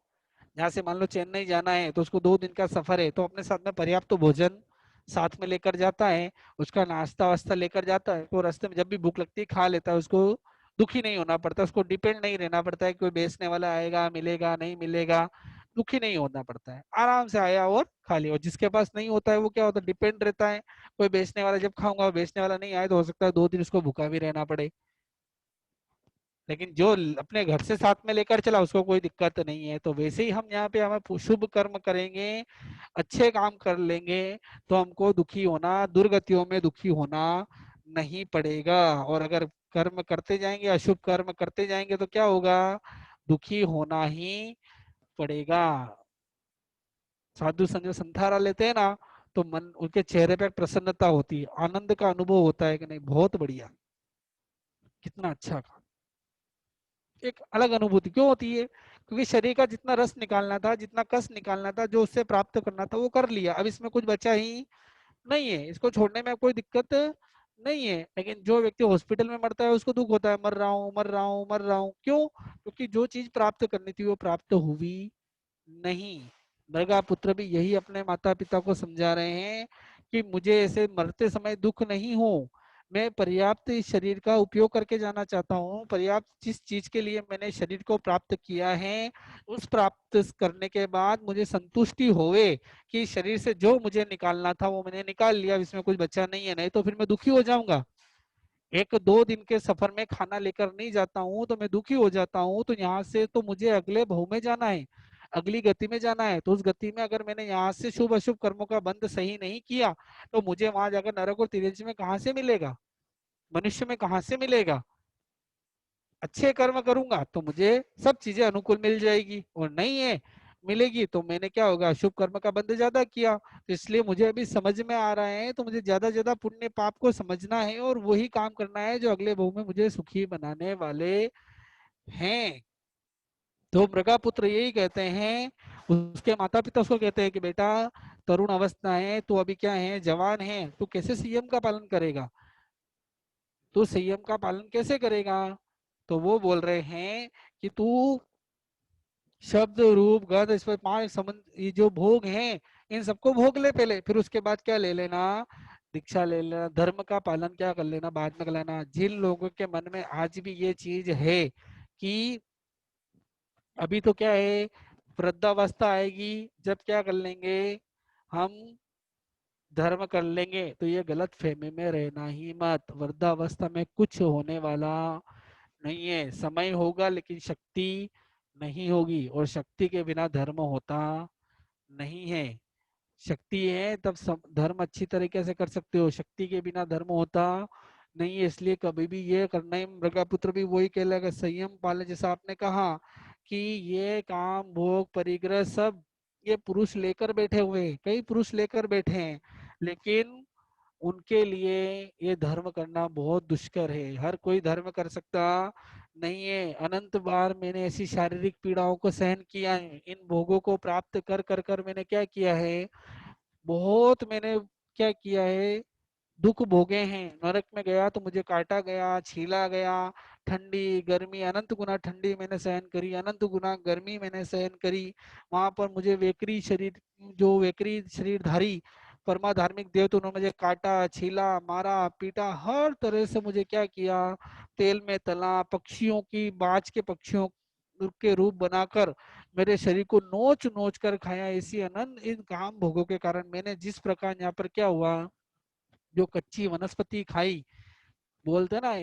यहाँ से मान लो चेन्नई जाना है, तो उसको 2 दिन का सफर है, तो अपने साथ में पर्याप्त तो भोजन साथ में लेकर जाता है, उसका नाश्ता वास्ता लेकर जाता है, तो रास्ते में जब भी भूख लगती है खा लेता है। उसको दुखी नहीं होना पड़ता, उसको डिपेंड नहीं रहना पड़ता है कोई बेचने वाला आएगा, मिलेगा नहीं मिलेगा, दुखी नहीं होना पड़ता है, आराम से आया और खा लिया। और जिसके पास नहीं होता है वो क्या होता है, डिपेंड रहता है। कोई बेचने वाला जब खाऊंगा, बेचने वाला नहीं आए, तो हो सकता है 2 दिन उसको भूखा भी रहना पड़े। लेकिन जो अपने घर से साथ में लेकर चला, उसको कोई दिक्कत नहीं है। तो वैसे ही हम यहाँ पे, हमें शुभ कर्म करेंगे, अच्छे काम कर लेंगे, तो हमको दुखी होना, दुर्गतियों में दुखी होना नहीं पड़ेगा। और अगर कर्म करते जाएंगे, अशुभ कर्म करते जाएंगे, तो क्या होगा, दुखी होना ही पड़ेगा। साधु संजो संथारा लेते हैं ना, तो मन, उनके चेहरे पे प्रसन्नता होती है, आनंद का अनुभव होता है कि नहीं बहुत बढ़िया, कितना अच्छा। एक अलग अनुभूति क्यों होती है, क्योंकि शरीर का जितना रस निकालना था, जितना कष्ट निकालना था, जो उससे प्राप्त करना था वो कर लिया, अब इसमें कुछ बचा ही नहीं है, इसको छोड़ने में कोई दिक्कत नहीं है। लेकिन जो व्यक्ति हॉस्पिटल में मरता है, उसको दुख होता है, मर रहा हूँ मर रहा हूँ मर रहा हूँ, क्यों? क्योंकि जो चीज प्राप्त करनी थी वो प्राप्त हुई नहीं। मृगा पुत्र भी यही अपने माता पिता को समझा रहे हैं कि मुझे ऐसे मरते समय दुख नहीं हो, मैं पर्याप्त इस शरीर का उपयोग करके जाना चाहता हूँ। पर्याप्त जिस चीज के लिए मैंने शरीर को प्राप्त किया है, उस प्राप्त करने के बाद मुझे संतुष्टि होवे कि शरीर से जो मुझे निकालना था वो मैंने निकाल लिया, इसमें कुछ बचा नहीं है, नहीं तो फिर मैं दुखी हो जाऊंगा। 1-2 दिन के सफर में खाना लेकर नहीं जाता हूँ तो मैं दुखी हो जाता हूँ। तो यहाँ से तो मुझे अगले भव में जाना है, अगली गति में जाना है, तो उस गति में अगर मैंने यहाँ से शुभ अशुभ कर्मों का बंध सही नहीं किया, तो मुझे वहां जाकर नरक और तिरंज में कहाँ से मिलेगा, मनुष्य में कहाँ से मिलेगा। अच्छे कर्म करूंगा तो मुझे सब चीजें अनुकूल मिल जाएगी, और नहीं है मिलेगी तो मैंने क्या होगा, शुभ कर्म का बंध ज्यादा किया। तो इसलिए मुझे अभी समझ में आ रहा है, तो मुझे ज्यादा ज्यादा पुण्य पाप को समझना है और वही काम करना है जो अगले भव में मुझे सुखी बनाने वाले हैं। तो मृगा पुत्र यही कहते हैं, उसके माता पिता उसको कहते हैं कि बेटा, तरुण अवस्था है, तू अभी क्या है, जवान है, तू कैसे संयम का पालन करेगा, तू संयम का पालन कैसे करेगा। तो वो बोल रहे हैं कि तू शब्द रूप गंध इस पर 5 संबंध, ये जो भोग हैं, इन सबको भोग ले पहले, फिर उसके बाद क्या ले लेना, दीक्षा ले लेना, धर्म का पालन क्या कर लेना, बाद में कर लेना। जिन लोगों के मन में आज भी ये चीज है कि अभी तो क्या है, वृद्धावस्था आएगी जब क्या कर लेंगे हम, धर्म कर लेंगे, तो ये गलत फहमी में रहना ही मत। वृद्धावस्था में कुछ होने वाला नहीं है। समय होगा लेकिन शक्ति नहीं होगी, और शक्ति के बिना धर्म होता नहीं है। शक्ति है तब धर्म अच्छी तरीके से कर सकते हो, शक्ति के बिना धर्म होता नहीं है। इसलिए कभी भी ये करना ही, मृगापुत्र भी वही कहलाएगा, संयम पालन। जैसा आपने कहा कि ये काम भोग परिग्रह सब ये पुरुष लेकर बैठे हुए हैं, कई पुरुष लेकर बैठे हैं, लेकिन उनके लिए ये धर्म करना बहुत दुष्कर है। हर कोई धर्म कर सकता नहीं है। अनंत बार मैंने ऐसी शारीरिक पीड़ाओं को सहन किया है, इन भोगों को प्राप्त कर कर कर मैंने क्या किया है, बहुत मैंने क्या किया है, दुख भोगे हैं। नरक में गया तो मुझे काटा गया, छीला गया, ठंडी गर्मी, अनंत गुना ठंडी मैंने सहन करी, अनंत गुना गर्मी मैंने सहन करी। वहां पर मुझे वेकरी शरीर, जो वेकरी शरीरधारी परमा धार्मिक देवता, उन्होंने मुझे काटा, छीला, मारा, पीटा, हर तरह से मुझे क्या किया, तेल में तला, पक्षियों की, बाज के पक्षियों के रूप बनाकर मेरे शरीर को नोच नोच कर खाया। इसी अनंत इन काम भोगों के कारण मैंने जिस प्रकार यहाँ पर क्या हुआ, जो कच्ची वनस्पति खाई, बोलते ना,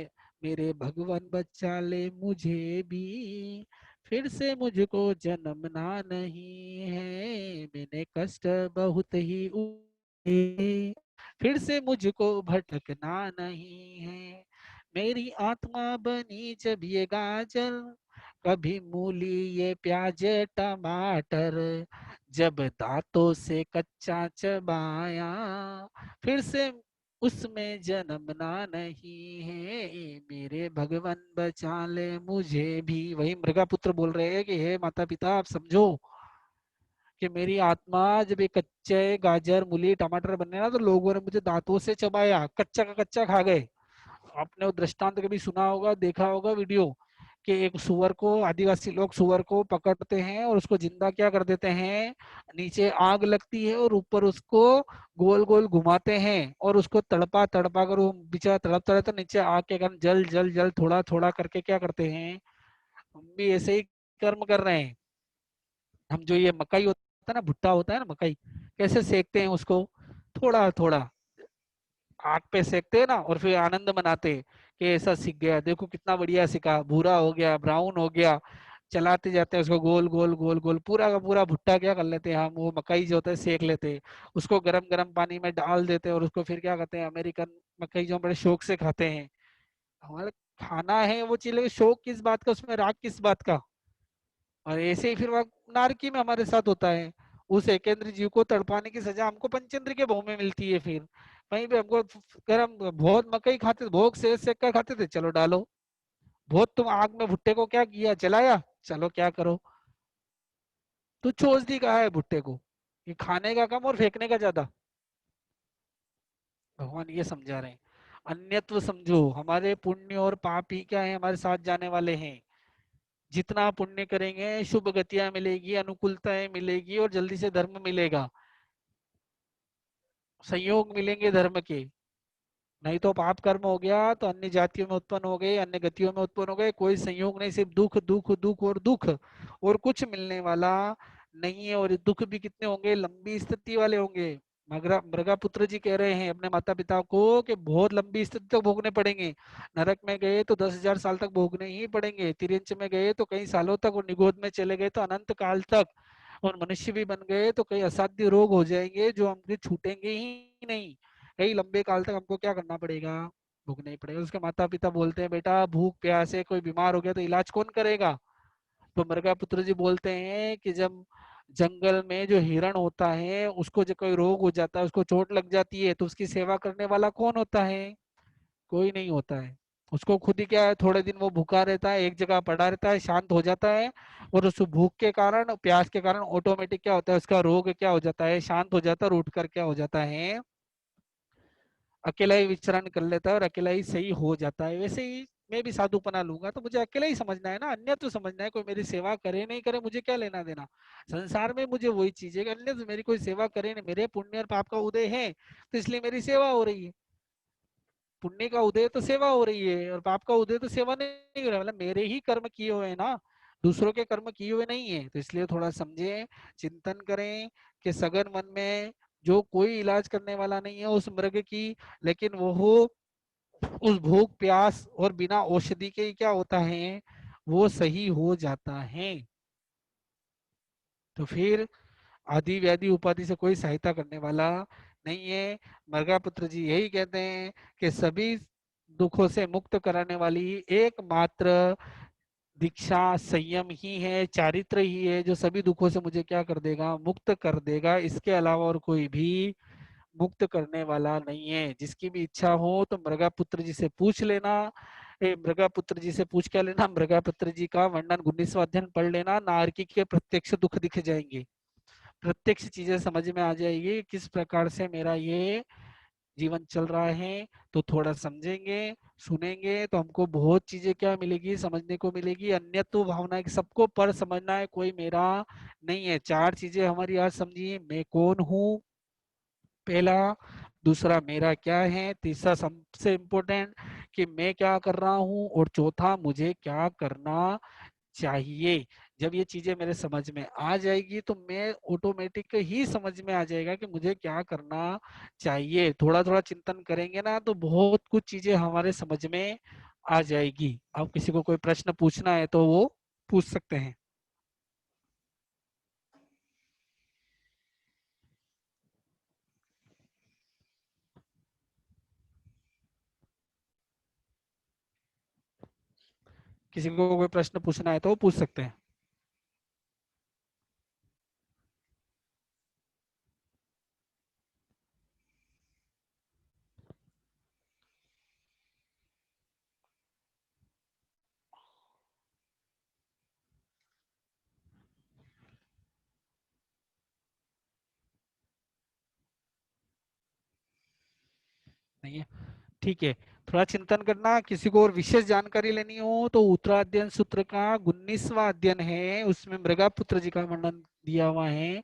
मेरे भगवान बचा ले मुझे भी, फिर से मुझको जन्मना नहीं है, मैंने कष्ट बहुत ही उठाए, फिर से मुझको भटकना नहीं है। मेरी आत्मा बनी जब ये गाजर, कभी मूली ये प्याज टमाटर, जब दांतों से कच्चा चबाया, फिर से उसमें जन्मना नहीं है, मेरे भगवान बचा ले मुझे भी। वही मृगापुत्र बोल रहे हैं कि हे माता पिता, आप समझो कि मेरी आत्मा जब ये कच्चे गाजर मूली टमाटर बनने ना, तो लोगों ने मुझे दांतों से चबाया, कच्चा का कच्चा खा गए। आपने वो दृष्टांत कभी सुना होगा, देखा होगा वीडियो, कि एक सुअर को, आदिवासी लोग सुअर को पकड़ते हैं और उसको जिंदा क्या कर देते हैं, नीचे आग लगती है और ऊपर उसको गोल गोल घुमाते हैं और उसको तड़पा तड़पा कर वो बेचारा तड़पता रहता है, नीचे आग के कारण जल जल जल थोड़ा थोड़ा करके क्या करते हैं, हम भी ऐसे ही कर्म कर रहे हैं। हम जो ये मकई होता है ना, भुट्टा होता है ना मकई, कैसे सेकते हैं उसको, थोड़ा थोड़ा आग पे सेकते हैं ना, और फिर आनंद मनाते हैं कि ऐसा सीख गया, देखो कितना बढ़िया सीखा, भूरा हो गया, ब्राउन हो गया। चलाते जाते हैं उसको गोल गोल गोल गोल, पूरा का पूरा भुट्टा क्या कर लेते हैं हम, वो मकई जो होता है सेक लेते हैं, उसको गरम गरम पानी में डाल देते हैं और उसको फिर क्या करते हैं, अमेरिकन मकई जो बड़े शौक से खाते हैं। हमारे खाना है वो चीज, शौक किस बात का, उसमें राग किस बात का। और ऐसे ही फिर वह नारकी में हमारे साथ होता है, उस एकेंद्र जीव को तड़पाने की सजा हमको पंचेंद्र के भोग में मिलती है। फिर वहीं पे हमको गरम बहुत मकई खाते, भोग से सेक कर खाते थे, चलो डालो। बहुत तुम आग में भुट्टे को क्या किया, जलाया, चलो क्या करो, तो चोज दी कहा है भुट्टे को, ये खाने का कम और फेंकने का ज्यादा। भगवान ये समझा रहे हैं, अन्यत्व समझो। हमारे पुण्य और पाप ही क्या है, हमारे साथ जाने वाले हैं। जितना पुण्य करेंगे शुभ गतियां मिलेगी, अनुकूलताएं मिलेगी और जल्दी से धर्म मिलेगा, संयोग मिलेंगे धर्म के। नहीं तो पाप कर्म हो गया तो अन्य जातियों में उत्पन्न हो गए, अन्य गतियों में उत्पन्न हो गए, कोई संयोग नहीं, सिर्फ दुख दुख दुख और दुख, और कुछ मिलने वाला नहीं है। और ये दुख भी कितने होंगे, लंबी स्थिति वाले होंगे। मृगा पुत्र जी कह रहे हैं अपने माता पिता को कि बहुत लंबी स्थिति तक भोगने पड़ेंगे। नरक में गए तो 10,000 साल तक भोगने ही पड़ेंगे, तिरंच में गए तो कई सालों तक, और निगोद में चले गए तो अनंत काल तक, और मनुष्य भी बन गए तो कई असाध्य रोग हो जाएंगे जो हमसे छूटेंगे ही नहीं। कई लंबे काल तक हमको क्या करना पड़ेगा, भोगना ही पड़ेगा। उसके माता पिता बोलते हैं बेटा भूख प्यास है, कोई बीमार हो गया तो इलाज कौन करेगा। तो मृगा पुत्र जी बोलते हैं कि जब जंगल में जो हिरण होता है उसको जब कोई रोग हो जाता है, उसको चोट लग जाती है, तो उसकी सेवा करने वाला कौन होता है, कोई नहीं होता है। उसको खुद ही क्या है, थोड़े दिन वो भूखा रहता है, एक जगह पड़ा रहता है, शांत हो जाता है, और उस भूख के कारण प्यास के कारण ऑटोमेटिक क्या होता है, उसका रोग क्या हो जाता है, शांत हो जाता है, और उठ कर क्या हो जाता है, अकेला ही विचरण कर लेता है और अकेला ही सही हो जाता है। वैसे ही मैं भी साधुपना लूंगा तो मुझे अकेला ही समझना है ना, अन्य तो समझना है, कोई मेरी सेवा करे नहीं करे मुझे क्या लेना देना। संसार में मुझे वही चीज है कि अन्य तो मेरी कोई सेवा करे नहीं, मेरे पुण्य और पाप का उदय है तो इसलिए मेरी सेवा हो रही है। पुण्य का उदय तो सेवा हो रही है और पाप का उदय तो सेवा नहीं हो रहा, मतलब मेरे ही कर्म किए हुए हैं ना, दूसरों के कर्म किए हुए नहीं है। तो इसलिए थोड़ा समझें, चिंतन करें कि सघन मन में जो कोई इलाज करने वाला नहीं है उस मृग की, लेकिन वो उस भूख प्यास और बिना औषधि के ही क्या होता है, वो सही हो जाता है। तो फिर आदि व्याधि उपाधि से कोई सहायता करने वाला नहीं है। मर्गापुत्र जी यही कहते हैं कि सभी दुखों से मुक्त कराने वाली एकमात्र दीक्षा संयम ही है, चारित्र ही है जो सभी दुखों से मुझे क्या कर देगा, मुक्त कर देगा। इसके अलावा और कोई भी मुक्त करने वाला नहीं है। जिसकी भी इच्छा हो तो मृगापुत्र जी से पूछ लेना। मृगापुत्र जी से पूछ क्या लेना, मृगापुत्र जी का वर्णन 19वां अध्ययन पढ़ लेना, नारकी के प्रत्यक्ष दुख दिख जाएंगे, प्रत्यक्ष चीजें समझ में आ जाएगी किस प्रकार से मेरा ये जीवन चल रहा है। तो थोड़ा समझेंगे, सुनेंगे तो हमको बहुत चीजें क्या मिलेगी, समझने को मिलेगी। अन्य तो भावना है कि सबको पर समझना है, कोई मेरा नहीं है। चार चीजें हमारी आज समझिए, मैं कौन हूँ पहला, दूसरा मेरा क्या है, तीसरा सबसे इम्पोर्टेंट कि मैं क्या कर रहा हूँ, और चौथा मुझे क्या करना चाहिए। जब ये चीजें मेरे समझ में आ जाएगी तो मैं ऑटोमेटिक ही समझ में आ जाएगा कि मुझे क्या करना चाहिए। थोड़ा थोड़ा चिंतन करेंगे ना तो बहुत कुछ चीजें हमारे समझ में आ जाएगी। अब किसी को कोई प्रश्न पूछना है तो वो पूछ सकते हैं। किसी को कोई प्रश्न पूछना है तो वो पूछ सकते हैं। नहीं है, ठीक है। थोड़ा चिंतन करना, किसी को और विशेष जानकारी लेनी हो तो उत्तराध्ययन सूत्र का 19वां अध्ययन है, उसमें मृगापुत्र जी का वर्णन दिया हुआ है।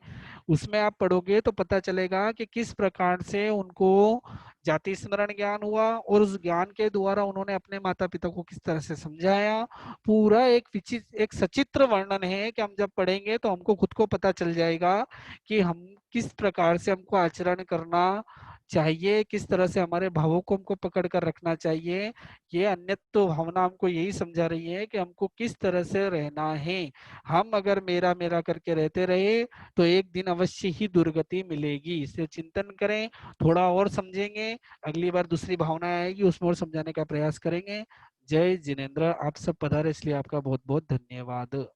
उसमें आप पढ़ोगे तो पता चलेगा कि किस प्रकार से उनको जाति स्मरण ज्ञान हुआ और उस ज्ञान के द्वारा उन्होंने अपने माता पिता को किस तरह से समझाया। पूरा एक विचित्र एक सचित्र वर्णन है कि हम जब पढ़ेंगे तो हमको खुद को पता चल जाएगा कि हम किस प्रकार से हमको आचरण करना चाहिए, किस तरह से हमारे भावों को हमको पकड़ कर रखना चाहिए। ये अन्यत्व भावना हमको यही समझा रही है कि हमको किस तरह से रहना है। हम अगर मेरा मेरा करके रहते रहे तो एक दिन अवश्य ही दुर्गति मिलेगी। इसे चिंतन करें, थोड़ा और समझेंगे, अगली बार दूसरी भावना आएगी उसमें और समझाने का प्रयास करेंगे। जय जिनेन्द्र। आप सब पधारे इसलिए आपका बहुत बहुत धन्यवाद।